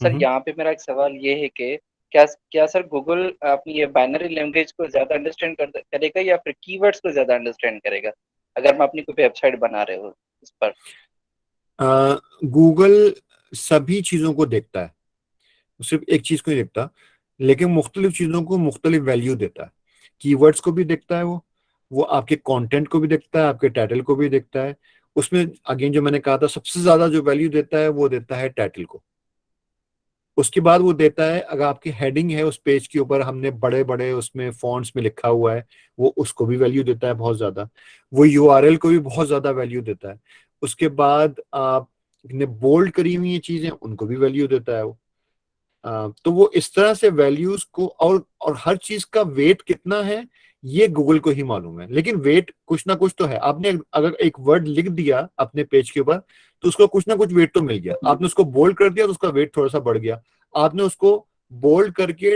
सर यहाँ पे मेरा एक सवाल ये है कि क्या क्या सर गूगल अपनी ये बाइनरी लैंग्वेज को ज़्यादा अंडरस्टैंड करेगा या फिर कीवर्ड्स को ज़्यादा अंडरस्टैंड करेगा, अगर हम अपनी कोई वेबसाइट बना रहे हो उस पर? गूगल सभी चीजों को देखता है, सिर्फ एक चीज को नहीं देखता, लेकिन मुख्तलिफ चीजों को मुख्तलिफ वैल्यू देता है। कीवर्ड्स को भी देखता है वो आपके कंटेंट को भी देखता है, आपके टाइटल को भी देखता है। उसमें अगेन जो मैंने कहा था, सबसे ज्यादा जो वैल्यू देता है वो देता है टाइटल को। उसके बाद वो देता है, अगर आपकी हेडिंग है उस पेज के ऊपर हमने बड़े बड़े उसमें फॉन्ट्स में लिखा हुआ है, वो उसको भी वैल्यू देता है बहुत ज्यादा। वो यूआरएल को भी बहुत ज्यादा वैल्यू देता है। उसके बाद आपने बोल्ड करी हुई ये चीजें, उनको भी वैल्यू देता है वो। तो वो इस तरह से वैल्यूज को, और हर चीज का वेट कितना है ये गूगल को ही मालूम है। लेकिन वेट कुछ ना कुछ तो है। आपने अगर एक वर्ड लिख दिया अपने पेज के ऊपर, तो उसका कुछ ना कुछ वेट तो मिल गया। आपने उसको बोल्ड कर दिया तो उसका वेट थोड़ा सा बढ़ गया। आपने उसको बोल्ड करके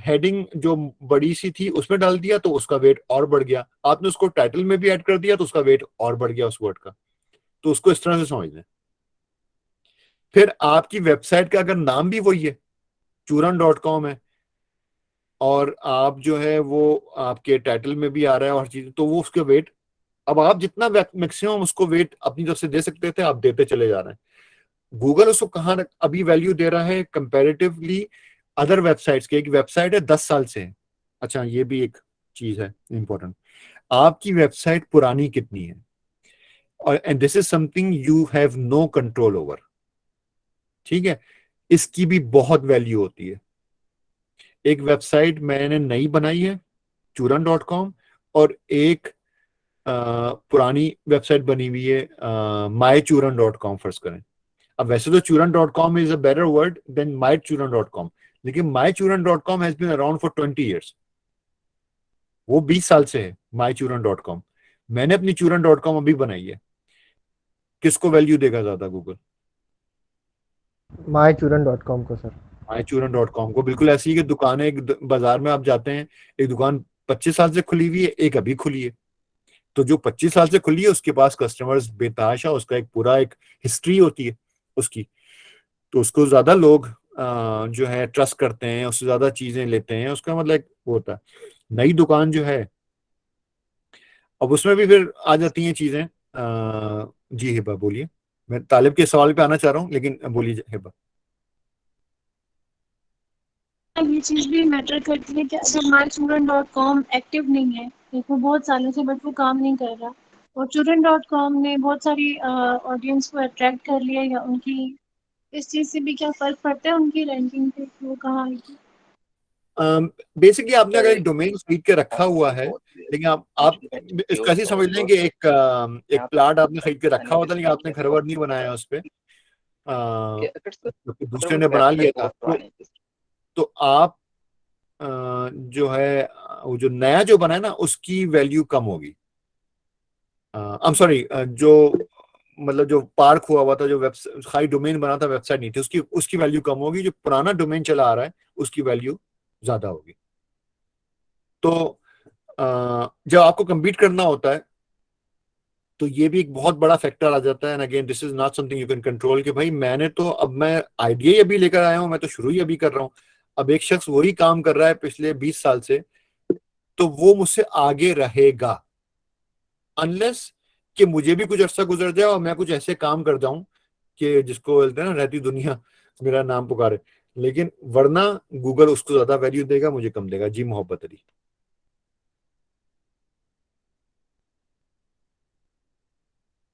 हेडिंग जो बड़ी सी थी उसमें डाल दिया तो उसका वेट और बढ़ गया। आपने उसको टाइटल में भी ऐड कर दिया तो उसका वेट और बढ़ गया उस वर्ड का। तो उसको इस तरह से समझ लें। फिर आपकी वेबसाइट का अगर नाम भी वही है, चूरन.com है, और आप जो है वो आपके टाइटल में भी आ रहा है और चीज, तो वो उसके वेट, अब आप जितना मैक्सिमम उसको वेट अपनी तरफ से दे सकते थे आप देते चले जा रहे हैं। गूगल उसको कहाँ अभी वैल्यू दे रहा है कंपैरेटिवली अदर वेबसाइट्स के। एक वेबसाइट है 10 साल से है। अच्छा, ये भी एक चीज है इंपॉर्टेंट, आपकी वेबसाइट पुरानी कितनी है, और and this is something you have no control over. ठीक है, इसकी भी बहुत वैल्यू होती है। एक वेबसाइट मैंने नई बनाई है चूरन.com, और एक पुरानी वेबसाइट बनी हुई है mychूरन.com फर्ज करें। अब वैसे तो चूरन.com is a better word than mychूरन.com, लेकिन mychूरन.com has been around for 20 years। वो 20 साल से है mychूरन.com। मैंने अपनी चूरन.com अभी बनाई है। किसको वैल्यू देगा ज्यादा गूगल? mychूरन.com को सर। mychूरन.com को। बिल्कुल ऐसी ही कि दुकानें, एक बाजार में आप जाते हैं, एक दुकान 25 साल से खुली हुई है, एक अभी खुली है। तो जो 25 साल से खुली है उसके पास कस्टमर्स बेतहाशा, उसका एक पूरा एक हिस्ट्री होती है उसकी, तो उसको ज्यादा लोग जो है ट्रस्ट करते हैं, उससे ज्यादा चीजें लेते हैं, उसका मतलब एक वो होता है। नई दुकान जो है, अब उसमें भी फिर आ जाती हैं चीजें। जी हिबा बोलिए, मैं तालिब के सवाल पे आना चाह रहा हूँ, लेकिन बोलिए हिबा। ये चीज़ भी मैटर करती है कि अगर mychildren.com एक्टिव नहीं है, देखो बहुत सालों से, बट वो काम नहीं कर रहा, और children.com ने बहुत सारी ऑडियंस को अट्रैक्ट कर लिया, या उनकी इस चीज़ से भी क्या फर्क पड़ता है उनकी रैंकिंग पे कि वो कहाँ आएगी? बेसिकली आपने अगर एक डोमेन खरीद के रखा हुआ है, लेकिन आप इसको ऐसे समझ लें कि एक प्लाट आपने खरीद के रखा होता है, लेकिन आपने घर वर नहीं बनाया उस पे, दूसरे ने बना लिया था, तो आप जो है वो जो नया जो बना है ना, उसकी वैल्यू कम होगी। आई एम सॉरी, जो मतलब जो पार्क हुआ हुआ था, जो वेबसाइट खाली डोमेन बना था, वेबसाइट नहीं थी, उसकी उसकी वैल्यू कम होगी। जो पुराना डोमेन चला आ रहा है उसकी वैल्यू ज्यादा होगी। तो जब आपको कम्पीट करना होता है तो ये भी एक बहुत बड़ा फैक्टर आ जाता है। And again this is not something you can control कि भाई मैंने तो, अब मैं आइडिया ही अभी लेकर आया हूं, मैं तो शुरू ही अभी कर रहा हूं। अब एक शख्स वही काम कर रहा है पिछले 20 साल से, तो वो मुझसे आगे रहेगा, अनलेस कि मुझे भी कुछ अर्सा गुजर जाए और मैं कुछ ऐसे काम कर जाऊं कि जिसको बोलते हैं ना, रहती दुनिया मेरा नाम पुकारे। लेकिन वरना गूगल उसको ज्यादा वैल्यू देगा, मुझे कम देगा। जी मोहब्बत अली,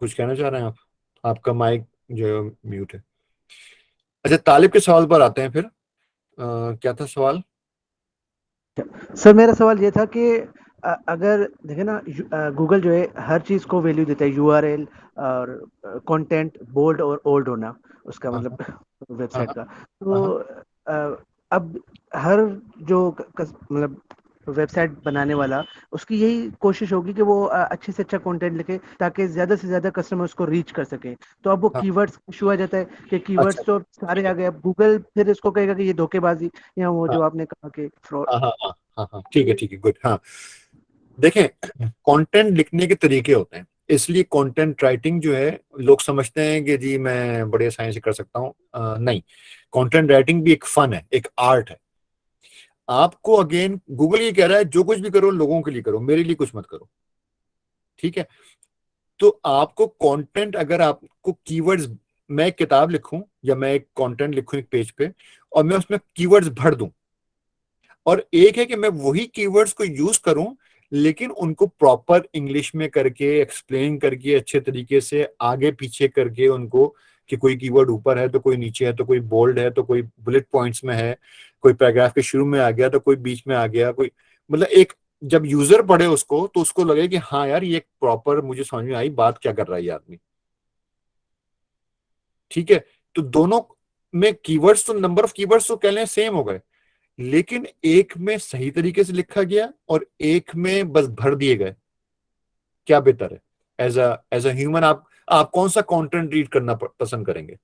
कुछ कहना चाह रहे हैं आप? आपका माइक जो है म्यूट है। अच्छा, तालिब के सवाल पर आते हैं फिर। क्या था सवाल? सर मेरा सवाल ये था कि अगर देखे ना, गूगल जो है हर चीज़ को वैल्यू देता है, यूआरएल और कंटेंट बोल्ड और ओल्ड होना उसका, हाँ मतलब हाँ वेबसाइट का। हाँ तो अब हर जो मतलब वेबसाइट बनाने वाला, उसकी यही कोशिश होगी कि वो अच्छे से अच्छा कंटेंट लिखे ताकि ज़्यादा से ज़्यादा कस्टमर उसको रीच कर सके। तो अब वो हाँ। कीवर्ड्स इशू आ जाता है कि अच्छा, कीवर्ड्स तो सारे आ गए, अब गूगल फिर इसको कहेगा कि ये धोखेबाजी, या वो हाँ जो आपने कहा कि फ्रॉड। हाँ हाँ हाँ हाँ हाँ, ठीक है गुड। हाँ, देखें, कंटेंट लिखने के तरीके होते हैं, इसलिए कंटेंट राइटिंग जो है, लोग समझते हैं कि जी मैं बड़े आसानी से कर सकता हूँ। नहीं, कंटेंट राइटिंग भी एक फन है, एक आर्ट है। आपको अगेन गूगल ये कह रहा है जो कुछ भी करो लोगों के लिए करो, मेरे लिए कुछ मत करो, ठीक है? तो आपको कंटेंट, अगर आपको कीवर्ड्स, मैं एक किताब लिखूं या मैं एक कंटेंट लिखूं एक पेज पे और मैं उसमें कीवर्ड्स भर दूं, और एक है कि मैं वही कीवर्ड्स को यूज करूं लेकिन उनको प्रॉपर इंग्लिश में करके एक्सप्लेन करके अच्छे तरीके से आगे पीछे करके उनको, कि कोई कीवर्ड ऊपर है तो कोई नीचे है, तो कोई बोल्ड है तो कोई बुलेट पॉइंट्स में है, कोई पैराग्राफ के शुरू में आ गया तो कोई बीच में आ गया, कोई मतलब एक, जब यूजर पढ़े उसको तो उसको लगे कि हाँ यार ये प्रॉपर मुझे समझ में आई बात क्या कर रहा है ये आदमी, ठीक है? तो दोनों में कीवर्ड्स, तो नंबर ऑफ कीवर्ड्स तो कह लें सेम हो गए, लेकिन एक में सही तरीके से लिखा गया और एक में बस भर दिए गए। क्या बेहतर है? एज अ ह्यूमन आप कौन सा कंटेंट रीड करना पसंद करेंगे?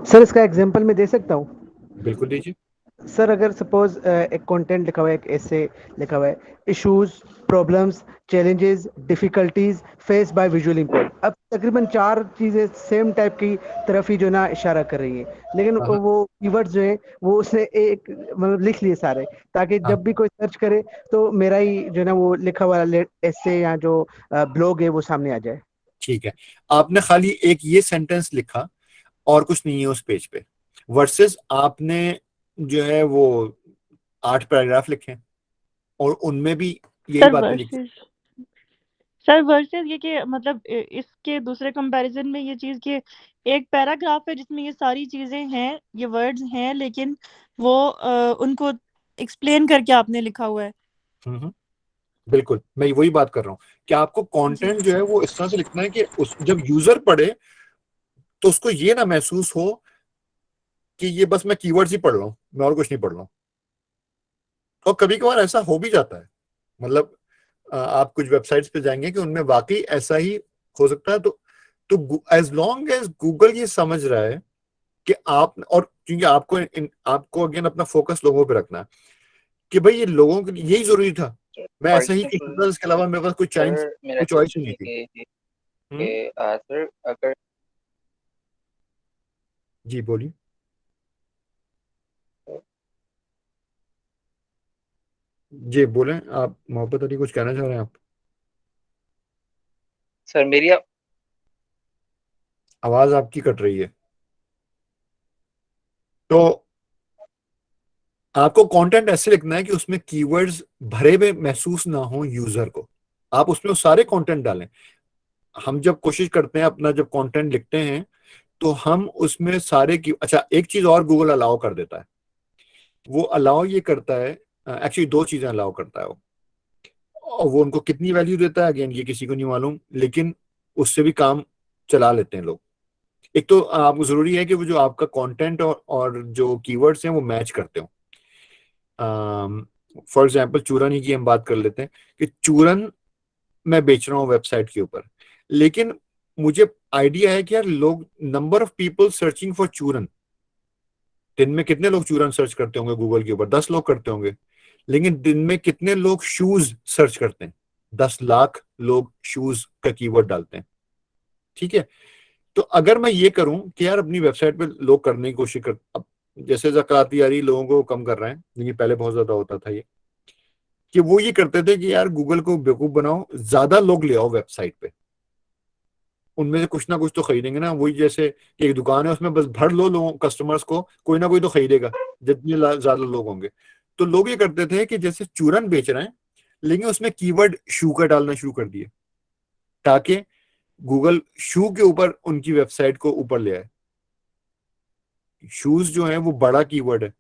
सर इसका एग्जांपल मैं दे सकता हूँ? बिल्कुल दीजिए। सर अगर सपोज एक कंटेंट लिखा हुआ है, एक ऐसे लिखा हुआ है, issues, problems, challenges, difficulties face by visual input. अब तकरीबन 4 चीजें सेम टाइप की तरफ ही जो ना इशारा कर रही है, लेकिन हाँ वो कीवर्ड्स जो है वो उसने एक मतलब लिख लिए सारे, ताकि हाँ, जब भी कोई सर्च करे तो मेरा ही जो ना वो लिखा हुआ ऐसे या जो ब्लॉग है वो सामने आ जाए। ठीक है। आपने खाली एक ये सेंटेंस लिखा और कुछ नहीं है उस पेज पे, वर्सेस आपने जो है वो 8 पैराग्राफ लिखे और उनमें भी यही सर बातें लिखी। वर्सेस सर वर्सेस ये कि मतलब इसके दूसरे कंपैरिजन में ये चीज कि एक पैराग्राफ है जिसमें ये सारी चीजें हैं, ये वर्ड्स हैं, लेकिन वो उनको एक्सप्लेन करके आपने लिखा हुआ है। हम्म, बिल्कुल, मैं वही बात कर रहा हूँ कि आपको जी कंटेंट जो है वो इस तरह से लिखना है कि जब यूजर पढ़े तो उसको ये ना महसूस हो कि ये बस मैं कीवर्ड्स ही पढ़ रहा हूँ, मैं और कुछ नहीं पढ़ रहा हूँ। और कभी कभार ऐसा हो भी जाता है, मतलब आप कुछ वेबसाइट्स पे जाएंगे कि उनमें वाकई ऐसा ही हो सकता है। तो एज लॉन्ग एज गूगल ये समझ रहा है कि आप, और क्योंकि आपको अगेन अपना फोकस लोगों पे रखना है कि भाई ये लोगों के लिए यही जरूरी था, मैं फॉर ऐसा ही करता था, एग्जांपल इसके अलावा मेरे पास कोई सर मेरा कोई चॉइस ही क्वेश्चन नहीं थी। ये है हम्म, कि सर अगर जी बोलिए। जी बोलें आप, मोहब्बत अली कुछ कहना चाह रहे हैं आप? सर मेरी आवाज आपकी कट रही है। तो आपको कंटेंट ऐसे लिखना है कि उसमें कीवर्ड्स भरे हुए महसूस ना हो यूजर को। आप उसमें वो सारे कंटेंट डालें। हम जब कोशिश करते हैं अपना जब कंटेंट लिखते हैं तो हम उसमें सारे की, अच्छा एक चीज और गूगल अलाउ कर देता है। वो अलाउ ये करता है, एक्चुअली दो चीजें अलाउ करता है वो। और वो उनको कितनी वैल्यू देता है अगेन ये किसी को नहीं मालूम, लेकिन उससे भी काम चला लेते हैं लोग। एक तो आपको जरूरी है कि वो जो आपका कंटेंट और जो कीवर्ड्स हैं वो मैच करते हो। फॉर एग्जाम्पल चूरन ही की हम बात कर लेते हैं कि चूरन मैं बेच रहा हूँ वेबसाइट के ऊपर, लेकिन मुझे आइडिया है कि यार लोग, number of people searching for चूरन, दिन में कितने लोग चूरन सर्च करते होंगे गूगल के ऊपर? 10 लोग करते होंगे। लेकिन दिन में कितने लोग शूज सर्च करते हैं? 10 लाख लोग शूज का कीवर्ड डालते हैं। ठीक है, तो अगर मैं ये करूं कि यार अपनी वेबसाइट पे लोग करने की कोशिश कर, अब जैसे ज़काती यारी लोगों को कम कर रहे हैं, लेकिन पहले बहुत ज्यादा होता था ये, कि वो ये करते थे कि यार गूगल को बेवकूफ बनाओ, ज्यादा लोग ले आओ वेबसाइट पे, उनमें से कुछ ना कुछ तो खरीदेंगे ना। वही जैसे कि एक दुकान है उसमें बस भर लो लोगों कस्टमर्स को, कोई ना कोई तो खरीदेगा जितने ज्यादा लोग होंगे। तो लोग ये करते थे कि जैसे चूरन बेच रहे हैं लेकिन उसमें कीवर्ड शू का डालना शुरू कर दिए, ताकि गूगल शू के ऊपर उनकी वेबसाइट को ऊपर ले आए। शूज जो है वो बड़ा कीवर्ड है,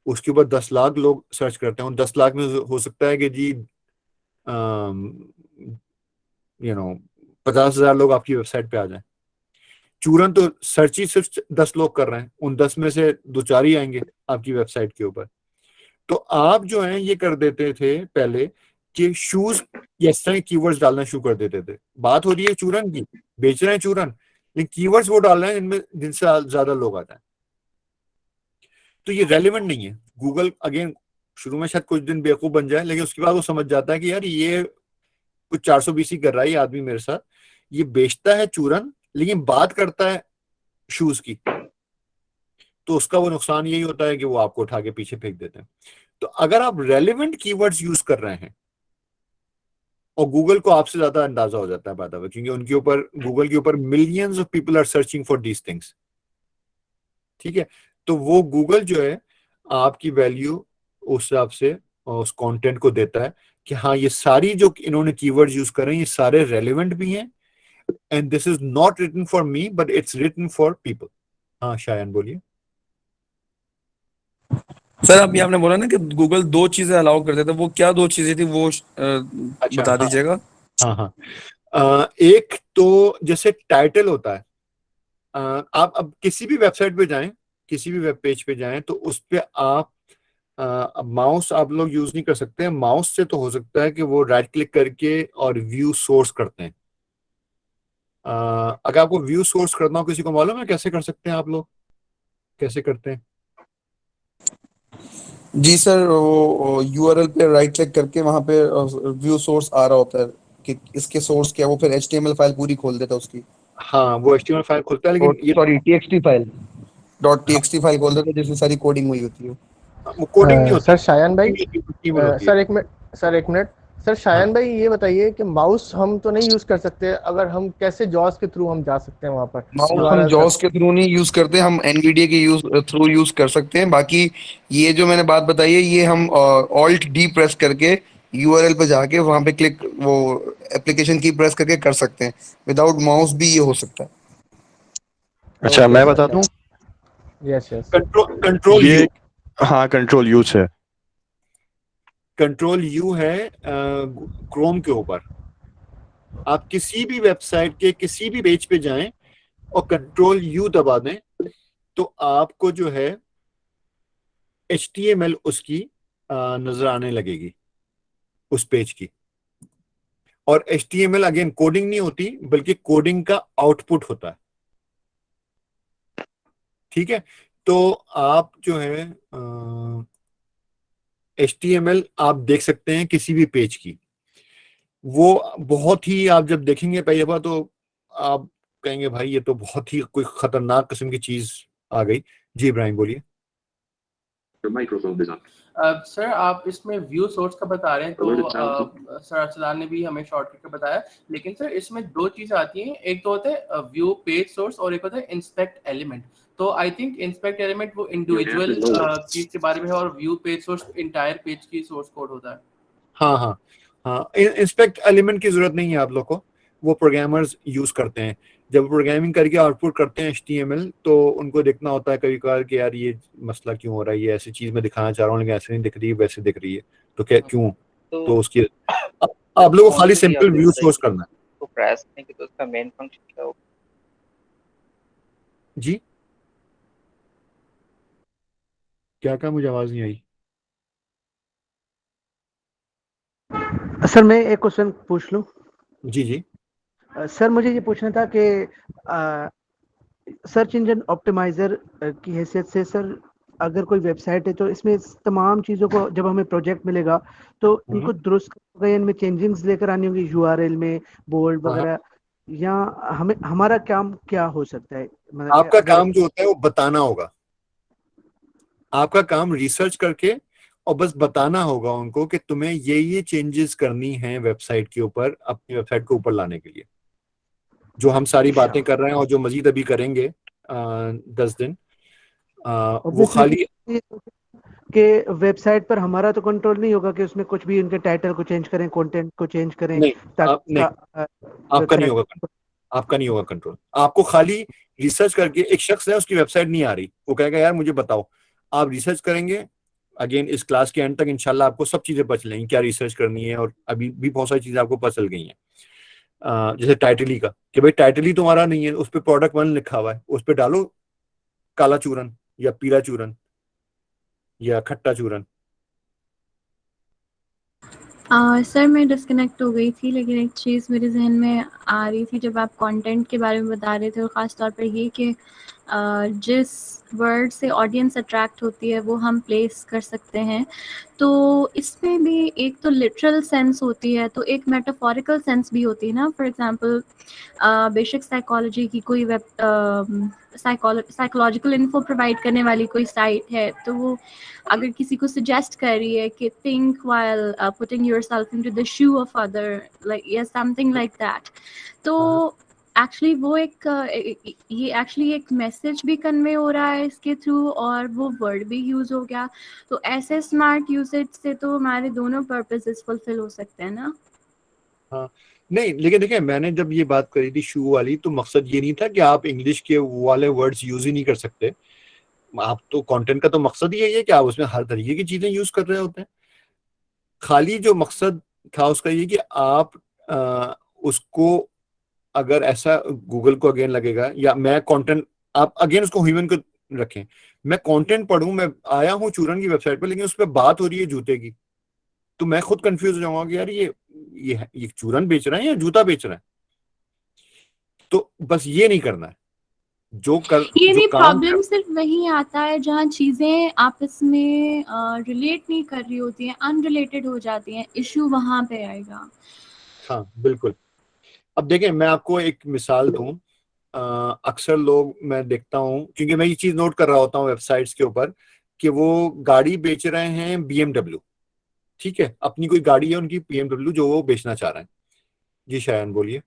उसके ऊपर 10 लाख लोग सर्च करते हैं। उन 10 लाख में हो सकता है कि जी 50,000 लोग आपकी वेबसाइट पे आ जाएं। चूरन तो सर्च ही सिर्फ 10 लोग कर रहे हैं, उन 10 में से 2-4 ही आएंगे आपकी वेबसाइट के ऊपर। तो आप जो है ये कर देते थे पहले कि शूज इस तरह कीवर्ड्स डालना शुरू कर देते थे। बात हो रही है चूरन की, बेच रहे हैं चूरन, लेकिन कीवर्ड्स वो डाल रहे हैं जिनमें जिनसे ज्यादा लोग आ जाए। तो ये रेलिवेंट नहीं है। गूगल अगेन शुरू में शायद कुछ दिन बेवकूफ बन जाए, लेकिन उसके बाद वो समझ जाता है कि यार ये कुछ 420 ही कर रहा है ये आदमी मेरे साथ, ये बेचता है चूरन लेकिन बात करता है शूज की। तो उसका वो नुकसान यही होता है कि वो आपको उठा के पीछे फेंक देते हैं। तो अगर आप रेलिवेंट कीवर्ड्स यूज कर रहे हैं, और गूगल को आपसे ज्यादा अंदाजा हो जाता है बात, क्योंकि उनके ऊपर, गूगल के ऊपर millions of people are searching for these things. ठीक है, तो वो गूगल जो है आपकी वैल्यू उस हिसाब से उस कंटेंट को देता है कि हाँ ये सारी जो इन्होंने कीवर्ड्स यूज कर रहे हैं ये सारे रेलिवेंट भी हैं, and this is not written for me but it's written for people. हाँ शायन बोलिए। सर अभी आपने बोला ना कि गूगल दो चीजें अलाउ करते थे, वो क्या दो चीजें थी वो अच्छा बता हाँ दीजिएगा। हाँ हाँ। एक तो जैसे टाइटल होता है, आप अब किसी भी वेबसाइट पे जाएं, किसी भी वेब पेज पे जाएं तो उस पे आप माउस आप लोग यूज नहीं कर सकते हैं। माउस से तो हो सकता है कि वो राइट क्लिक करके और व्यू सोर्स करते हैं। अगर आपको व्यू सोर्स करना हो, किसी को मालूम है कैसे कर सकते हैं आप लोग, कैसे करते हैं? जी सर, वो यूआरएल पे राइट क्लिक करके वहां पे व्यू सोर्स आ रहा होता है कि इसके सोर्स क्या है, वो फिर एचटीएमएल फाइल पूरी खोल देता है उसकी। हाँ वो HTML फाइल खुलता है, लेकिन ये sorry, TXT file. .txt file खोल देता है जिसमें सारी कोडिंग हुई होती है। वो कोडिंग नहीं होती, सर शायन भाई, ईमेल होती है। सर एक मिनट सर शायन भाई ये बताइए कि माउस हम तो नहीं यूज कर सकते, अगर हम कैसे जॉस के थ्रू हम जा सकते हैं वहां पर? माउस हम जॉस के थ्रू नहीं यूज करते, हम एनवीडिया के थ्रू यूज कर सकते हैं। बाकी ये जो मैंने बात बताई है ये हम ऑल्ट डी प्रेस करके यूआरएल पे जाके वहां पे क्लिक, वो एप्लीकेशन की प्रेस करके कर सकते हैं। विदाउट माउस भी ये हो सकता है। अच्छा मैं बता दूं, यस यस कंट्रोल ये यू, हाँ कंट्रोल यू से। कंट्रोल यू है क्रोम के ऊपर। आप किसी भी वेबसाइट के किसी भी पेज पे जाएं और कंट्रोल यू दबा दें तो आपको जो है HTML उसकी नजर आने लगेगी उस पेज की। और HTML अगेन कोडिंग नहीं होती बल्कि कोडिंग का आउटपुट होता है। ठीक है, तो आप जो है HTML आप देख सकते हैं किसी भी पेज की। वो बहुत ही, आप जब देखेंगे पहली बार तो आप कहेंगे भाई ये तो बहुत ही कोई खतरनाक किस्म की चीज आ गई। जी इब्राहिम बोलिए। सर आप इसमें व्यू सोर्स का बता रहे हैं तो सर अरसलान ने भी हमें शॉर्टकट का बताया, लेकिन सर इसमें दो चीजें आती हैं, एक तो होता है व्यू पेज सोर्स और एक होता है इंस्पेक्ट एलिमेंट। तो आई थिंक इंस्पेक्ट एलिमेंट वो इंडिविजुअल चीज के बारे में है और view page source entire page की सोर्स कोड होता है। हाँ हाँ हाँ, इंस्पेक्ट एलिमेंट की जरूरत नहीं है आप लोग को, वो प्रोग्रामर्स यूज करते हैं जब प्रोग्रामिंग करके आउटपुट करते हैं HTML, तो उनको देखना होता है कभी कभार कि यार ये मसला क्यों हो रहा है, ये ऐसी चीज मैं दिखाना चाह रहा हूँ लेकिन ऐसे नहीं दिख रही है, वैसे दिख रही है, तो क्या क्यों, तो उसकी आप लोगों को खाली सिंपल व्यू सोर्स करना है। तो प्रेस करने की तो उसका मेन फंक्शन क्या होगा जी क्या कहा, मुझे आवाज नहीं आई। सर मैं एक क्वेश्चन पूछ लूं? जी जी सर मुझे ये पूछना था कि सर्च इंजन ऑप्टिमाइजर की हैसियत से सर अगर कोई वेबसाइट है तो इसमें तमाम चीज़ों को जब हमें प्रोजेक्ट मिलेगा तो इनको दुरुस्त करके इनमें चेंजिंग्स लेकर आनी होगी URL में, बोल्ड वगैरह, या हमें हमारा काम क्या हो सकता है? मतलब आपका काम जो होता है वो बताना होगा, आपका काम रिसर्च करके और बस बताना होगा उनको कि तुम्हें ये चेंजेस करनी है वेबसाइट के ऊपर, अपनी वेबसाइट को ऊपर लाने के लिए। जो हम सारी बातें कर रहे हैं और जो मजीद अभी करेंगे 10 दिन, वो खाली कि वेबसाइट पर हमारा तो कंट्रोल नहीं होगा कि उसमें कुछ भी उनके टाइटल को चेंज करें, कंटेंट को चेंज करें, नहीं, ताकि आपका नहीं होगा, आपका नहीं होगा कंट्रोल। आपको खाली रिसर्च करके, एक शख्स है उसकी वेबसाइट नहीं आ रही, वो कहेगा यार मुझे बताओ, आप रिसर्च करेंगे। अगेन इस क्लास के एंड तक इंशाल्लाह आपको सब चीजें पता चलेंगी क्या रिसर्च करनी है, और अभी भी बहुत सारी चीजें आपको पता चल गई हैं। जैसे टाइटली का, कि भाई टाइटली तुम्हारा नहीं है, उस पर प्रोडक्ट 1 लिखा हुआ है, उस पर डालो काला चूरन या पीला चूरन या खट्टा चूरन। सर मैं डिस्कनेक्ट हो गई थी, लेकिन एक चीज़ मेरे जहन में आ रही थी जब आप कंटेंट के बारे में बता रहे थे, और ख़ास तौर पे ये कि जिस वर्ड से ऑडियंस अट्रैक्ट होती है वो हम प्लेस कर सकते हैं, तो इसमें भी एक तो लिटरल सेंस होती है, तो एक मेटाफोरिकल सेंस भी होती है ना। फॉर एग्जांपल बेसिक साइकोलॉजी की कोई वेब साइकोलॉजिकल इन्फो प्रोवाइड करने वाली कोई साइट है, तो वो अगर किसी को सजेस्ट कर रही है कि think while putting yourself into the shoe of other, like या समथिंग लाइक दैट, तो एक्चुअली वो ये एक्चुअली एक मैसेज भी कन्वे हो रहा है इसके थ्रू, और वो वर्ड भी यूज हो गया, तो ऐसे स्मार्ट यूसेज से तो हमारे दोनों पर्पसेस फुलफिल हो सकते हैं ना। हाँ नहीं, लेकिन देखिए मैंने जब ये बात करी थी शू वाली, तो मकसद ये नहीं था कि आप इंग्लिश के वाले वर्ड्स यूज ही नहीं कर सकते। आप तो कंटेंट का तो मकसद ही यही है कि आप उसमें हर तरीके की चीजें यूज कर रहे होते हैं। खाली जो मकसद था उसका ये कि आप उसको, अगर ऐसा गूगल को अगेन लगेगा, या मैं कंटेंट, आप अगेन उसको ह्यूमन को रखें, मैं कंटेंट पढ़ूं, मैं आया हूं चूरन की वेबसाइट पर, लेकिन उस पर बात हो रही है जूते की, तो मैं खुद कंफ्यूज हो जाऊंगा कि यार ये चूरन बेच रहा है या जूता बेच रहा है। तो बस ये नहीं करना है। ये जो भी काम प्रॉब्लम सिर्फ वही आता है जहाँ चीजें आपस में रिलेट नहीं कर रही होती हैं, अनरिलेटेड हो जाती हैं, इशू वहां पे आएगा। हाँ बिल्कुल। अब देखें मैं आपको एक मिसाल दूं, अक्सर लोग, मैं देखता हूं, क्योंकि मैं ये चीज नोट कर रहा होता हूँ वेबसाइट्स के ऊपर, कि वो गाड़ी बेच रहे हैं BMW, ठीक है, अपनी कोई गाड़ी है उनकी BMW जो वो बेचना चाह रहे हैं। जी शायन बोलिए।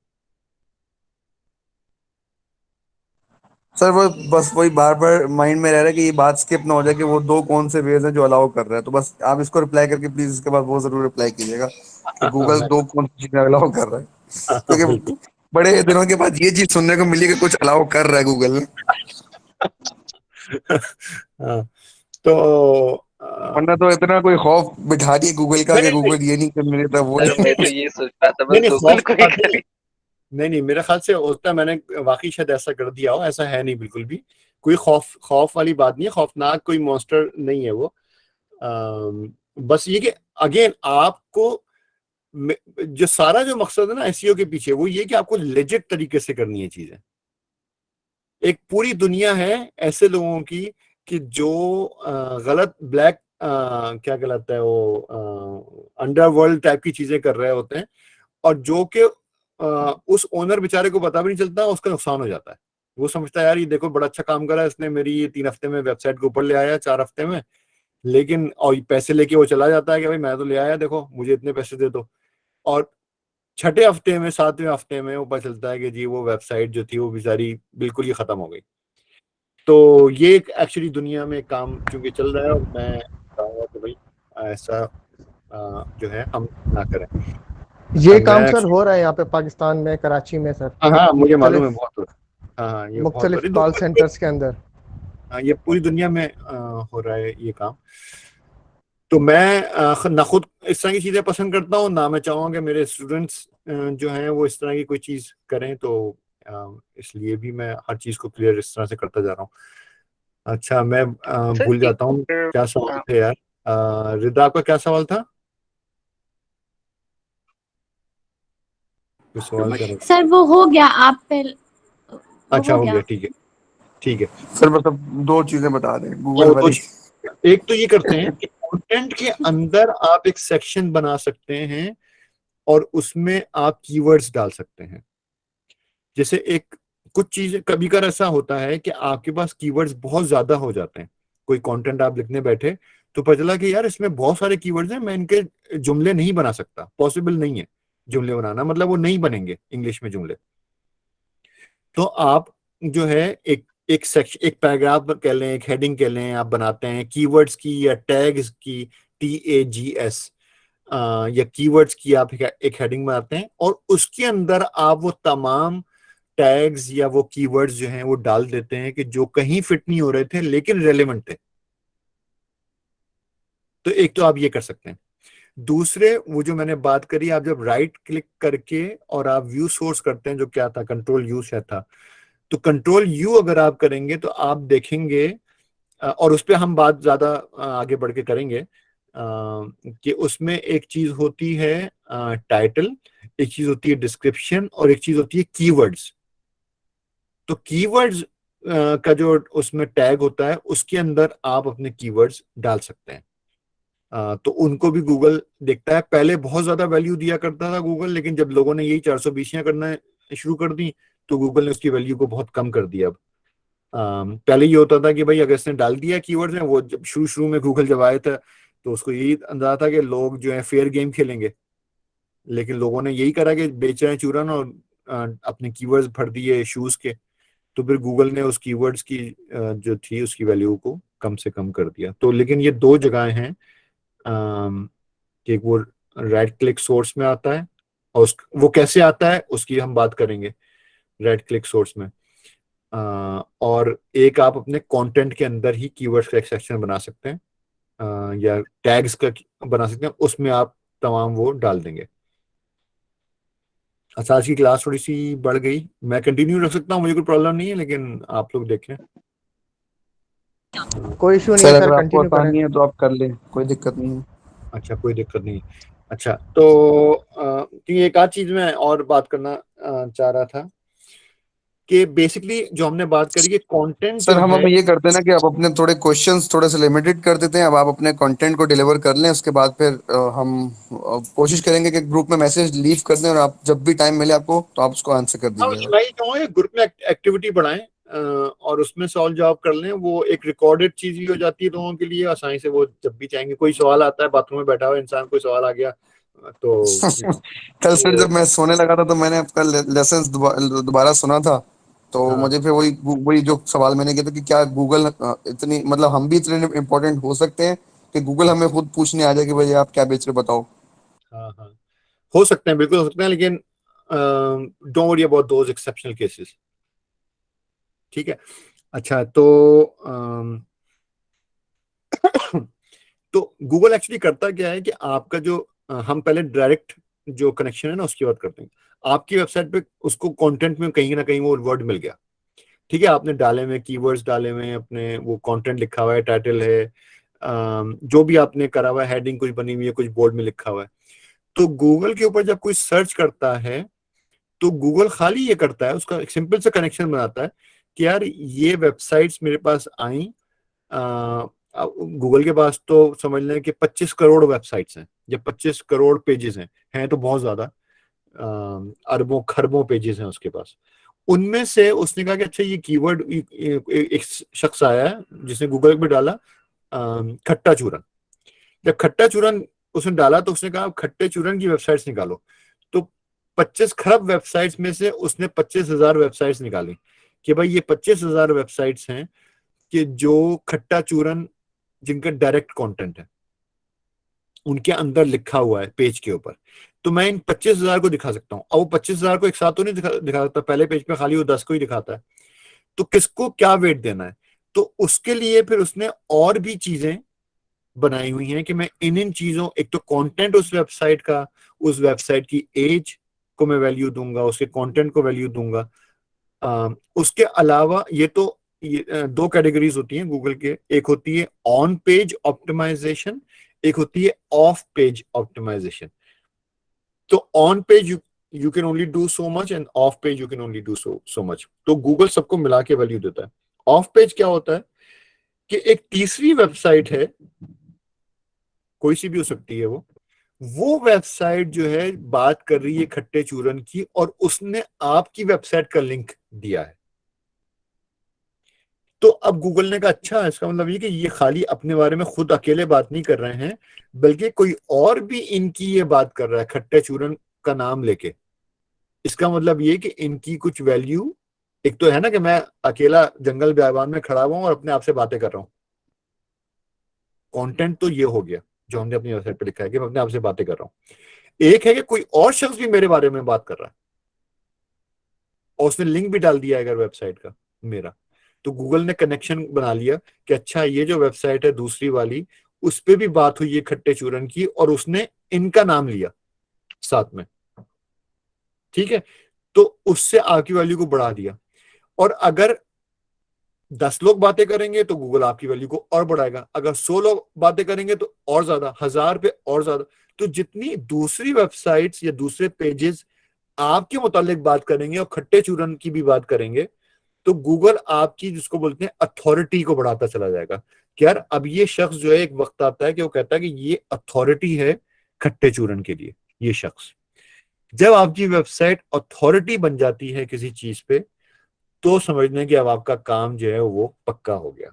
सर वो बस वही बार बार माइंड में रह रहा है कि ये बात स्किप ना हो जाए कि वो दो कौन से वेज हैं जो अलाउ कर रहा है, तो बस आप इसको रिप्लाई करके प्लीज इसके बाद वो जरूर रिप्लाई कीजिएगा कि गूगल दो कौन सी चीजें अलाउ कर रहा है, क्योंकि बड़े दिनों के बाद ये चीज सुनने को मिली कि कुछ अलाउ कर रहा है गूगल। तो वरना तो इतना कोई खौफ बिठा दिए गूगल का कि गूगल ये नहीं करने देता, वो मैं तो ये सोच रहा था बस गूगल को ही करें। नहीं, मेरे ख्याल से होता है, मैंने वाकई शायद ऐसा कर दिया हो, ऐसा है नहीं बिल्कुल भी, कोई खौफ वाली बात नहीं है, खौफनाक कोई मॉन्स्टर नहीं है वो। बस ये कि अगेन आपको जो सारा जो मकसद है ना एसईओ के पीछे, वो ये कि आपको लेजिट तरीके से करनी है चीजें। एक पूरी दुनिया है ऐसे लोगों की कि जो गलत ब्लैक क्या कहलाता है वो, अंडरवर्ल्ड टाइप की चीजें कर रहे होते हैं, और जो कि उस ओनर बेचारे को पता भी नहीं चलता, उसका नुकसान हो जाता है। वो समझता है यार ये देखो बड़ा अच्छा काम कर रहा है इसने, मेरी ये 3 हफ्ते में वेबसाइट को ऊपर ले आया, 4 हफ्ते में, लेकिन और पैसे लेके वो चला जाता है कि भाई मैं तो ले आया, देखो मुझे इतने पैसे दे दो, और छठे हफ्ते में, सातवें हफ्ते में वो पता चलता है कि जी वो वेबसाइट जो थी वो बेचारी बिल्कुल ही खत्म हो गई। तो ये एक एक्चुअली दुनिया में काम चूंकि चल रहा है, और मैं चाहूंगा कि भाई ऐसा जो है हम ना करें। ये मैं काम सर हो रहा है यहाँ पे पाकिस्तान में, कराची में सर, हाँ मुझे मालूम है, मुख्तलिफ बहुत हो रहा है। हाँ ये बहुत हो मुख्तलिफ रहा है कॉल सेंटर्स के अंदर। हाँ, ये पूरी दुनिया में हो रहा है ये काम। तो मैं ना खुद इस तरह की चीजें पसंद करता हूँ, ना मैं चाहूँगा कि मेरे स्टूडेंट्स जो हैं वो इस तरह की कोई चीज करें, तो इसलिए भी मैं हर चीज को क्लियर इस तरह से करता जा रहा हूँ। अच्छा मैं सर भूल एक जाता हूँ क्या सवाल थे यार। रिदा आपका क्या सवाल था? कोई सवाल कर रहे थे? सर वो हो गया, आप पहले वो अच्छा हो हो गया। गया, ठीक है ठीक है। सर मतलब 2 चीजें बता दें गूगल और वाली। एक तो ये करते हैं कि कंटेंट के अंदर आप एक सेक्शन बना सकते हैं और उसमें आप कीवर्ड्स डाल सकते हैं। जैसे एक कुछ चीजें कभी कभार ऐसा होता है कि आपके पास कीवर्ड्स बहुत ज्यादा हो जाते हैं, कोई कंटेंट आप लिखने बैठे तो पता चला कि यार इसमें बहुत सारे कीवर्ड्स हैं, मैं इनके जुमले नहीं बना सकता, पॉसिबल नहीं है जुमले बनाना, मतलब वो नहीं बनेंगे इंग्लिश में जुमले। तो आप जो है एक सेक्शन, एक पैराग्राफ कह लें, एक हेडिंग कह लें, आप बनाते हैं कीवर्ड्स की या टैग्स की, TAGS, या कीवर्ड्स की आप एक हेडिंग बनाते हैं और उसके अंदर आप वो तमाम टैग्स या वो कीवर्ड्स जो हैं वो डाल देते हैं कि जो कहीं फिट नहीं हो रहे थे लेकिन रेलेवेंट थे। तो एक तो आप ये कर सकते हैं। दूसरे वो जो मैंने बात करी, आप जब राइट क्लिक करके और आप व्यू सोर्स करते हैं, जो क्या था, कंट्रोल यू शायद था, तो कंट्रोल यू अगर आप करेंगे तो आप देखेंगे, और उस पर हम बात ज्यादा आगे बढ़ के करेंगे, कि उसमें एक चीज होती है टाइटल, एक चीज होती है डिस्क्रिप्शन, और एक चीज होती है कीवर्ड्स। तो कीवर्ड्स का जो उसमें टैग होता है उसके अंदर आप अपने कीवर्ड्स डाल सकते हैं। तो उनको भी गूगल देखता है। पहले बहुत ज्यादा वैल्यू दिया करता था गूगल, लेकिन जब लोगों ने यही 420 करना शुरू कर दी तो गूगल ने उसकी वैल्यू को बहुत कम कर दिया अब। पहले ये होता था कि भाई अगर इसने डाल दिया कीवर्ड्स में, वो जब शुरू शुरू में गूगल जब आया था तो उसको यही अंदाजा था कि लोग जो है फेयर गेम खेलेंगे, लेकिन लोगों ने यही करा कि बेच रहे हैं चूरन, और अपने कीवर्ड्स भर दिए शूज के, तो फिर गूगल ने उस कीवर्ड्स की जो थी उसकी वैल्यू को कम से कम कर दिया। तो लेकिन ये 2 जगहें हैं, कि एक वो राइट क्लिक सोर्स में आता है, और वो कैसे आता है उसकी हम बात करेंगे राइट क्लिक सोर्स में। और एक आप अपने कंटेंट के अंदर ही कीवर्ड्स का एक सेक्शन बना सकते हैं, या टैग्स का बना सकते हैं, उसमें आप तमाम वो डाल देंगे। अच्छा आज की क्लास थोड़ी सी बढ़ गई, मैं कंटिन्यू रख सकता हूँ, मुझे कोई प्रॉब्लम नहीं है, लेकिन आप लोग देखें। कोई इशू नहीं है सर सर, अगर आपको कंटिन्यू करें। आसानी है तो आप कर लें, कोई दिक्कत नहीं है। अच्छा कोई दिक्कत नहीं है। अच्छा तो ये एक आध चीज मैं और बात करना चाह रहा था कि बेसिकली जो हमने बात करी कि कंटेंट सर जो हम है, अब ये करते हैं ना कि आप अपने थोड़े क्वेश्चंस थोड़े से लिमिटेड कर देते हैं, अब आप अपने कंटेंट को डिलीवर कर लें, उसके बाद फिर हम कोशिश करेंगे कि ग्रुप में मैसेज लीव कर दें, और आप जब भी टाइम मिले आपको तो आप उसको आंसर कर दीजिएगा। मैं ये कहूँगा ग्रुप में एक्टिविटी बढ़ाएं, और उसमें सवाल जवाब कर लें, वो एक रिकॉर्डेड चीज भी हो जाती है लोगों के लिए आसानी से, वो जब भी चाहेंगे, कोई सवाल आता है बाथरूम में बैठा हुआ इंसान, कोई सवाल आ गया तो कल सर जब मैं सोने लगा था तो मैंने आपका लेसन दोबारा सुना था, तो हाँ मुझे फिर वही जो सवाल मैंने किया था कि क्या गूगल इतनी, मतलब हम भी इतने इम्पोर्टेंट हो सकते हैं कि गूगल हमें खुद पूछने आ जाए कि भाई आप क्या बेच रहे बताओ। हाँ हाँ हो सकते हैं, बिल्कुल हो सकते हैं, लेकिन don't worry about those exceptional cases. ठीक है। अच्छा तो गूगल एक्चुअली करता क्या है कि आपका जो हम पहले डायरेक्ट जो कनेक्शन है ना उसकी बात करते हैं। आपकी वेबसाइट पे उसको कंटेंट में कहीं ना कहीं वो वर्ड मिल गया, ठीक है, आपने डाले हुए कीवर्ड्स डाले हुए हैं, अपने वो कंटेंट लिखा हुआ है, टाइटल है, जो भी आपने करा हुआ है, हेडिंग कुछ बनी हुई है, कुछ बोर्ड में लिखा हुआ है। तो गूगल के ऊपर जब कोई सर्च करता है तो गूगल खाली ये करता है, उसका एक सिंपल सा कनेक्शन बनाता है कि यार ये वेबसाइट्स मेरे पास आई, गूगल के पास तो समझ लें कि 25 करोड़ वेबसाइट्स हैं या 25 करोड़ पेजेस हैं तो बहुत ज्यादा, अरबों खरबों पेजेस हैं उसके पास। उनमें से उसने कहा कि अच्छा ये कीवर्ड, एक शख्स आया है जिसने गूगल पे डाला खट्टा चूरन। जब खट्टा चूरन उसने डाला तो उसने कहा खट्टे चूरन की वेबसाइट्स निकालो। तो 25 खरब वेबसाइट्स में से उसने 25,000 वेबसाइट्स निकाली कि भाई ये 25,000 वेबसाइट्स हैं कि जो खट्टा चूरन जिनका डायरेक्ट कंटेंट है, उनके अंदर लिखा हुआ है पेज के ऊपर। तो मैं इन 25,000 को दिखा सकता हूँ। अब वो 25,000 को एक साथ तो नहीं दिखा सकता, पहले पेज पे खाली वो 10 को ही दिखाता है। तो किसको क्या वेट देना है, तो उसके लिए फिर उसने और भी चीजें बनाई हुई हैं कि मैं इन चीजों, एक तो कंटेंट उस वेबसाइट का, उस वेबसाइट की एज को मैं वैल्यू दूंगा, उसके कंटेंट को वैल्यू दूंगा। उसके अलावा ये दो कैटेगरीज होती हैं गूगल के, एक होती है ऑन पेज ऑप्टिमाइजेशन, एक होती है ऑफ पेज ऑप्टिमाइजेशन। तो on page you can only do so much end of page you can only do so much. तो गूगल सबको मिला के वैल्यू देता है। ऑफ पेज क्या होता है कि एक तीसरी वेबसाइट है, कोई सी भी हो सकती है, वो वेबसाइट जो है बात कर रही है खट्टे चूरन की, और उसने आपकी वेबसाइट का लिंक दिया है। तो अब गूगल ने कहा अच्छा, इसका मतलब ये कि ये खाली अपने बारे में खुद अकेले बात नहीं कर रहे हैं, बल्कि कोई और भी इनकी ये बात कर रहा है खट्टे चूरन का नाम लेके। इसका मतलब ये कि इनकी कुछ वैल्यू, एक तो है ना कि मैं अकेला जंगल बियाबान में खड़ा हुआ हूं और अपने आप से बातें कर रहा हूं, कंटेंट तो ये हो गया जो हमने अपनी वेबसाइट पे लिखा है कि मैं अपने आप से बातें कर रहा हूं। एक है कि कोई और शख्स भी मेरे बारे में बात कर रहा है और उसने लिंक भी डाल दिया अगर वेबसाइट का मेरा, तो गूगल ने कनेक्शन बना लिया कि अच्छा ये जो वेबसाइट है दूसरी वाली, उस पे भी बात हुई है खट्टे चूरन की और उसने इनका नाम लिया साथ में। ठीक है, तो उससे आपकी वैल्यू को बढ़ा दिया। और अगर 10 लोग बातें करेंगे तो गूगल आपकी वैल्यू को और बढ़ाएगा, अगर 100 लोग बातें करेंगे तो और ज्यादा, 1000 पे और ज्यादा। तो जितनी दूसरी वेबसाइट्स या दूसरे पेजेस आपके मुतालिक बात करेंगे और खट्टे चूरन की भी बात करेंगे, तो गूगल आपकी, जिसको बोलते हैं अथॉरिटी, को बढ़ाता चला जाएगा कि यार अब ये शख्स जो है, एक वक्त आता है कि वो कहता है कि ये अथॉरिटी है खट्टे चूरन के लिए, ये शख्स। जब आपकी वेबसाइट अथॉरिटी बन जाती है किसी चीज पे, तो समझने कि अब आपका काम जो है वो पक्का हो गया।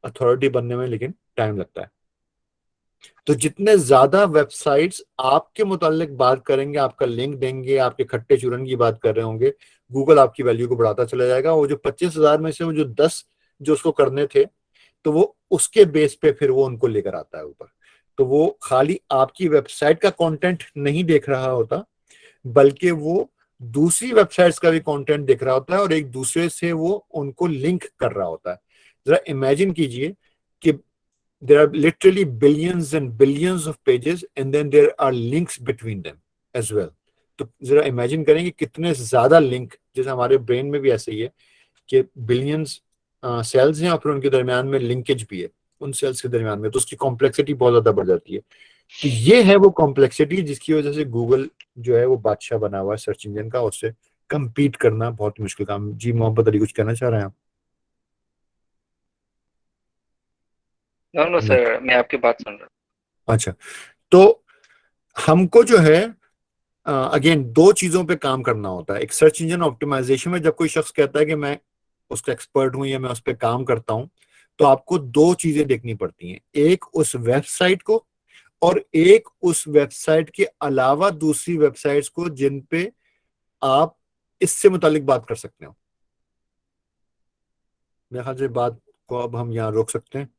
अथॉरिटी बनने में लेकिन टाइम लगता है। तो जितने ज्यादा वेबसाइट्स आपके मुतालिक बात करेंगे, आपका लिंक देंगे, आपके खट्टे चूरन की बात कर रहे होंगे, गूगल आपकी वैल्यू को बढ़ाता चला जाएगा। वो जो 25,000 में से वो जो 10 जो उसको करने थे, तो वो उसके बेस पे फिर वो उनको लेकर आता है ऊपर। तो वो खाली आपकी वेबसाइट का कंटेंट नहीं देख रहा होता, बल्कि वो दूसरी वेबसाइट्स का भी कंटेंट देख रहा होता है और एक दूसरे से वो उनको लिंक कर रहा होता है। जरा इमेजिन कीजिए कि there are literally billions and billions of pages and then there are links between them as well। तो जरा इमेजिन करें कि कितने ज्यादा लिंक, जैसे हमारे ब्रेन में भी ऐसे ही है कि बिलियंस सेल्स हैं और फिर उनके दरमियान में लिंकेज भी है उन सेल्स के दरमियान में, तो उसकी कॉम्प्लेक्सिटी बहुत ज्यादा बढ़ जाती है। तो ये है वो कॉम्प्लेक्सिटी जिसकी वजह से गूगल जो है वो बादशाह बना हुआ है सर्च इंजन का, उससे कंपीट करना बहुत मुश्किल काम। जी मोहम्मद अली कुछ कहना चाह रहे हैं आप? नो सर, मैं आपकी बात सुन रहा हूँ। अच्छा, तो हमको जो है अगेन दो चीजों पे काम करना होता है। एक सर्च इंजन ऑप्टिमाइजेशन में जब कोई शख्स कहता है कि मैं उसका एक्सपर्ट हूं या मैं उस पर काम करता हूं, तो आपको दो चीजें देखनी पड़ती हैं, एक उस वेबसाइट को और एक उस वेबसाइट के अलावा दूसरी वेबसाइट्स को जिन पे आप इससे मुतालिक बात कर सकते हो। मेरे ख्याल से बात को अब हम यहाँ रोक सकते हैं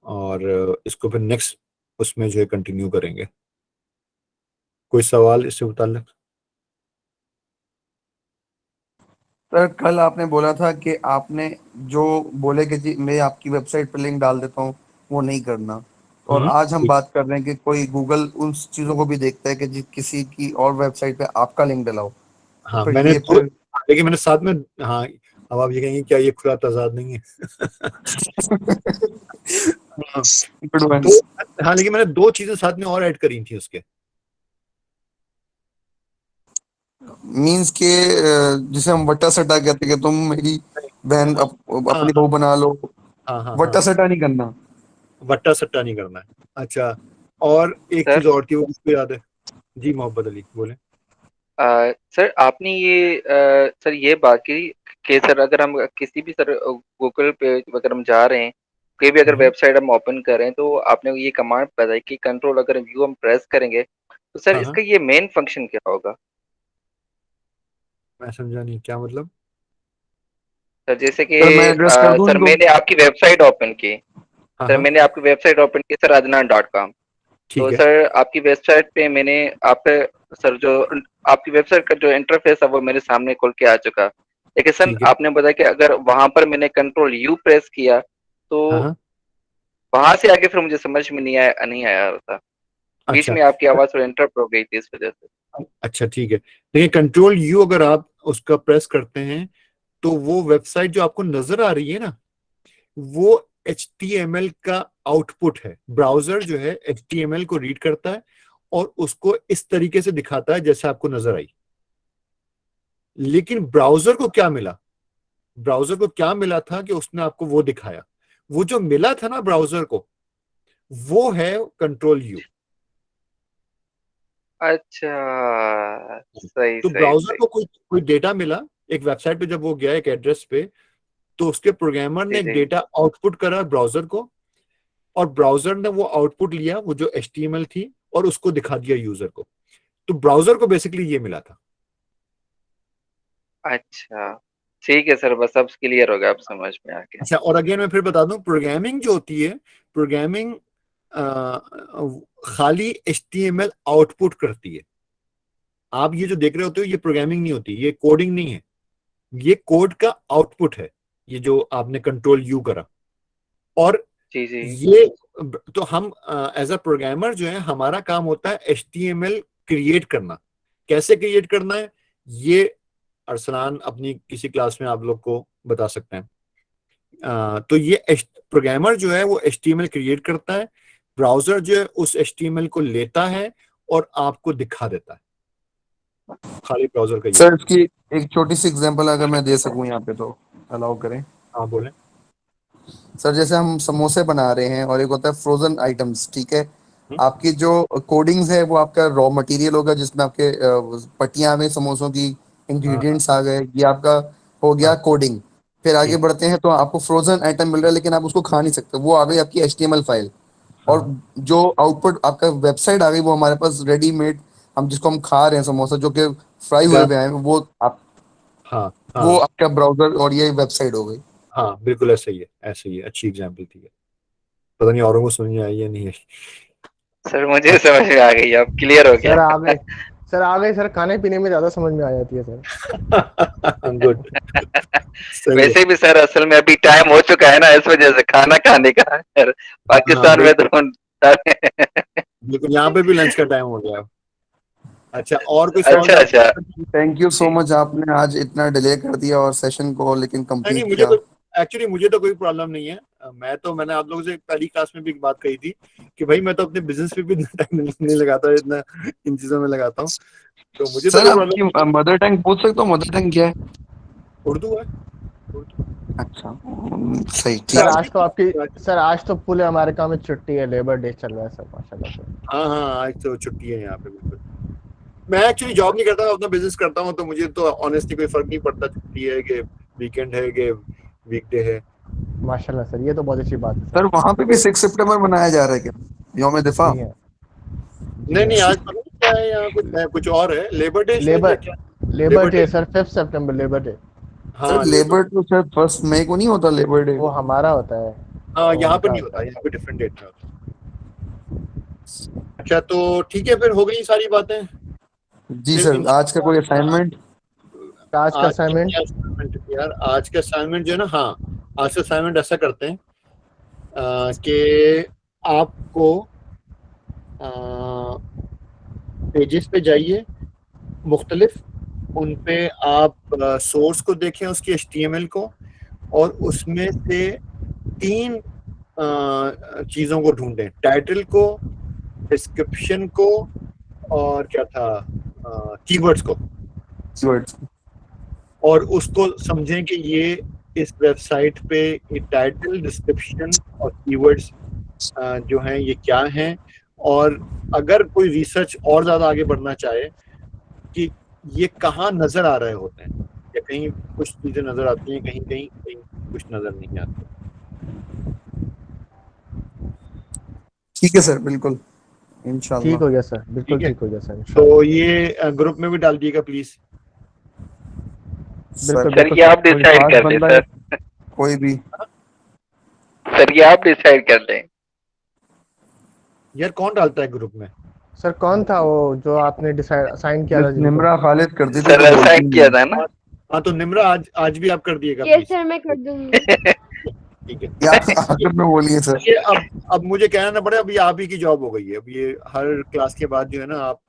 और इसको फिर नेक्स्ट उसमें जो है कंटिन्यू करेंगे। कोई सवाल इससे मुतालिक? सर कल आपने बोला था कि आपने जो बोले कि जी मैं आपकी वेबसाइट पर लिंक डाल देता हूँ, वो नहीं करना। और आज हम बात कर रहे हैं कि कोई गूगल उन चीजों को भी देखता है कि जी किसी की और वेबसाइट पे आपका लिंक डलाओ। तो हाँ, फिर मैंने ये फिर लेकिन मैंने साथ में, हाँ अब आप ये कहेंगे क्या ये खुला तजाद नहीं है? हाँ, लेकिन मैंने दो चीजें साथ में और ऐड करी थी उसके। मींस के जिसे हम वट्टा सट्टा कहते हैं कि तुम मेरी बहन अपनी बहू बना लो, हाँ, वट्टा सट्टा नहीं करना। वट्टा सट्टा नहीं करना है। अच्छा, और एक सर? चीज और थी वो मुझको याद है। जी मोहब्बत अली बोले। सर आपने सर ये बात की कि सर अगर हम किसी भी सर गूगल पे अगर हम जा रहे हैं, कोई भी अगर वेबसाइट हम ओपन कर रहे हैं तो आपने ये कमांड बताई कि कंट्रोल अगर व्यू हम प्रेस करेंगे तो सर हाँ, इसका ये मेन फंक्शन क्या होगा? मैं समझा नहीं क्या मतलब। सर जैसे कि सर मैं एड्रेस कर दूं सर इनको? मैंने आपकी वेबसाइट ओपन की, हाँ सर हाँ, मैंने आपकी वेबसाइट ओपन की सर adnan.com। ठीक तो है सर आपकी वेबसाइट पे मैंने आपका सर जो आपकी वेबसाइट का जो इंटरफेस है वो मेरे सामने खुल के आ चुका। लेकिन सर ठीक है। आपने बताया कि अगर वहां पर मैंने कंट्रोल यू प्रेस किया तो हाँ हाँ, वहां से आगे फिर मुझे समझ में नहीं आया था। बीच अच्छा में आपकी आवाज थोड़ी इंटरप्ट हो गई थी इस वजह से। अच्छा ठीक है। देखिए कंट्रोल यू अगर आप उसका प्रेस करते हैं तो वो वेबसाइट जो आपको नजर आ रही है ना, वो HTML का आउटपुट है। ब्राउजर जो है HTML को रीड करता है और उसको इस तरीके से दिखाता है जैसे आपको नजर आई। लेकिन ब्राउजर को क्या मिला? ब्राउजर को क्या मिला था कि उसने आपको वो दिखाया। वो जो मिला था ना ब्राउजर को, वो है कंट्रोल यू। अच्छा, सही तो सही ब्राउजर सही। को कोई कोई डेटा मिला एक वेबसाइट पे, जब वो गया एक एड्रेस पे, तो उसके प्रोग्रामर ने जी एक जी। डेटा आउटपुट करा ब्राउजर को, और ब्राउजर ने वो आउटपुट लिया, वो जो HTML थी, और उसको दिखा दिया यूजर को। तो ब्राउजर को बेसिकली ये मिला था। अच्छा, ठीक है सर, बस अब क्लियर हो गया, अब समझ में आ गया। अच्छा, और अगेन मैं फिर बता दूं, प्रोग्रामिंग जो होती है, प्रोग्रामिंग खाली HTML आउटपुट करती है। आप ये जो देख रहे होते हो ये प्रोग्रामिंग नहीं होती, ये कोडिंग नहीं है, ये कोड का आउटपुट है, ये जो आपने कंट्रोल यू करा। और जी जी। ये तो हम एज अ प्रोग्रामर जो है, हमारा काम होता है HTML क्रिएट करना। कैसे क्रिएट करना है ये अरसलान अपनी किसी क्लास में आप लोग को बता सकते हैं। तो ये प्रोग्रामर जो है वो HTML क्रिएट करता है, ब्राउजर जो है उस HTML को लेता है और आपको दिखा देता है। खाली ब्राउजर का ये सर इसकी एक छोटी सी एग्जांपल अगर मैं दे सकूं यहाँ पे तो अलाउ करें। हाँ बोले। सर जैसे हम समोसे बना रहे हैं और एक होता है फ्रोजन आइटम्स, ठीक है। हम्म, आपकी जो कोडिंग्स है वो आपका रॉ मटेरियल होगा जिसमें आपके पट्टियां में समोसों की हाँ इंग्रेडिएंट्स आ गए, ये आपका हो गया हाँ कोडिंग। फिर आगे ठीक, बढ़ते हैं तो आपको फ्रोजन आइटम मिल रहा है लेकिन आप उसको खा नहीं सकते, वो आ गई आपकी HTML फाइल। और हाँ जो आउटपुट आपका वेबसाइट आ गई वो हमारे पास रेडीमेड, हम जिसको हम खा रहे हैं समोसा जो कि फ्राई हुए या हुए हैं, वो आप हाँ वो हाँ आपका ब्राउजर और ये वेबसाइट हो गई। हाँ, बिल्कुल ऐसा ही है, ऐसा ही है। अच्छी एग्जाम्पल थी। पता नहीं औरों को समझ में आई या नहीं आई। सर मुझे अच्छा समझ में आ गई, अब क्लियर हो सर आ गया। गए, सर आ गए। सर खाने पीने में ज्यादा समझ में आ जाती है सर। गुड, सही है। वैसे भी सर असल में अभी टाइम हो चुका है ना, इस वजह से खाना खाने का सर हाँ पाकिस्तान में तो बिल्कुल, यहाँ पे भी लंच का टाइम हो गया। अच्छा, और कोई सवाल अच्छा था अच्छा। आपका? थैंक यू सो जी मच, आपने आज इतना डिले कर दिया और सेशन को लेकिन नहीं नहीं, कंप्लीट किया। एक्चुअली मुझे तो कोई प्रॉब्लम नहीं है। मैंने आप लोगों से पहली क्लास में भी एक बात कही थी कि भाई मैं तो अपने बिजनेस पे भी इतना टाइम नहीं लगाता, इतना इन चीजों में लगाता हूँ, तो मुझे तो सर कोई आपकी प्रॉब्लम। मदर टंग पूछ सकता हूँ, मदर टंग क्या है? उर्दू है, उर्दू। अच्छा सही, सर ठीक। आज तो आपकी, सर आज तो पूरे अमेरिका में छुट्टी है, लेबर डे चल रहा है सर, माशाल्लाह सर। हाँ हाँ, आज तो छुट्टी है यहाँ पे बिल्कुल। मैं एक्चुअली जॉब नहीं करता, अपना बिजनेस करता हूँ, तो मुझे तो ऑनेस्टली कोई फर्क नहीं पड़ता छुट्टी है कि वीकेंड है कि वीकडे है। माशाल्लाह सर, ये तो बहुत अच्छी बात है सर सर। वहां पे भी 6 सितंबर मनाया जा रहा है क्या, यौम दिफा? जी हाँ, जी नहीं हाँ। नहीं, आज पता नहीं क्या है यहाँ, कुछ और है, लेबर डे शायद, या लेबर क्या? लेबर डे सर, 5 सितंबर लेबर डे। सर हाँ लेबर। लेबर तो सर 1 मई को नहीं होता लेबर डे? वो हमारा होता है, हाँ, वो यहाँ पे उनका नहीं होता होता, है। यहाँ पे डिफरेंट डेट में होता है। अच्छा, तो ठीक है, फिर हो गई सारी बातें। जी फिर सर, आज का कोई असाइनमेंट? आज का आज का असाइनमेंट? क्या असाइनमेंट यार, आज का असाइनमेंट जो है ना, हाँ, आज का असाइनमेंट ऐसा करते हैं कि आपको पेजेस पे जाइए मुख्तलिफ, उन पे आप सोर्स को देखें उसकी HTML को, और उसमें से 3 चीज़ों को ढूंढें, टाइटल को, डिस्क्रिप्शन को, और क्या था, कीवर्ड्स को, वर्ड्स। और उसको समझें कि ये इस वेबसाइट पे ये टाइटल, डिस्क्रिप्शन और कीवर्ड्स जो हैं ये क्या हैं। और अगर कोई रिसर्च और ज़्यादा आगे बढ़ना चाहे कि ये कहाँ नज़र आ रहे होते हैं, या कहीं कुछ चीज़ें नज़र आती हैं, कहीं कहीं कहीं कुछ नज़र नहीं आती। ठीक है सर, बिल्कुल ठीक इंशाल्लाह। हो गया सर, बिल्कुल ठीक है। ठीक हो गया सर, इंशाल्लाह। तो ये ग्रुप में भी डाल दिएगा प्लीज। बिल्कुल सर ये आप कोई डिसाइड खास कर लें बंदा है, सर। कोई भी। सर ये आप डिसाइड कर लें। यार कौन डालता है ग्रुप में? सर कौन था वो जो आपने डिसाइड असाइन किया था बस जिनको? निम्रा खालिद कर दी थी सर तो बोलती असाइन किया नहीं। था ना। हाँ तो निम्रा आज भी आप कर दिएगा ये प्लीज। सर मैं कर दूंगी। ठीक है। या आखिर में बोलिए सर। ये अब मुझे कहना ना पड़े, अभी आप ही की जॉब हो गई है। अब ये हर क्लास के बाद जो है ना आप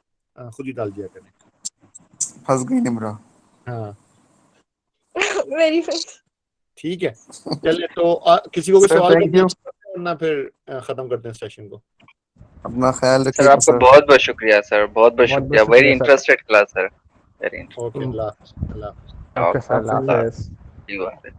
खुद ही डाल दिया करें। फंस गई निम्रा। हाँ वेरी फर्स्ट। ठीक है। चलिए तो किसी को कोई सर सवाल थैंक यू, करना फिर खत्म करते हैं सेशन को। अपना ख्याल सर रखिएगा आपका सर। बहुत बहुत शुक्रिया सर, बहुत बहुत बहुत शुक्रिया। बहुत वेरी शुक्रिया sir. Interested class sir, very okay अल्लाह हाफिज़। ओके सर, अल्लाह हाफिज़। इंटरेस्टेड।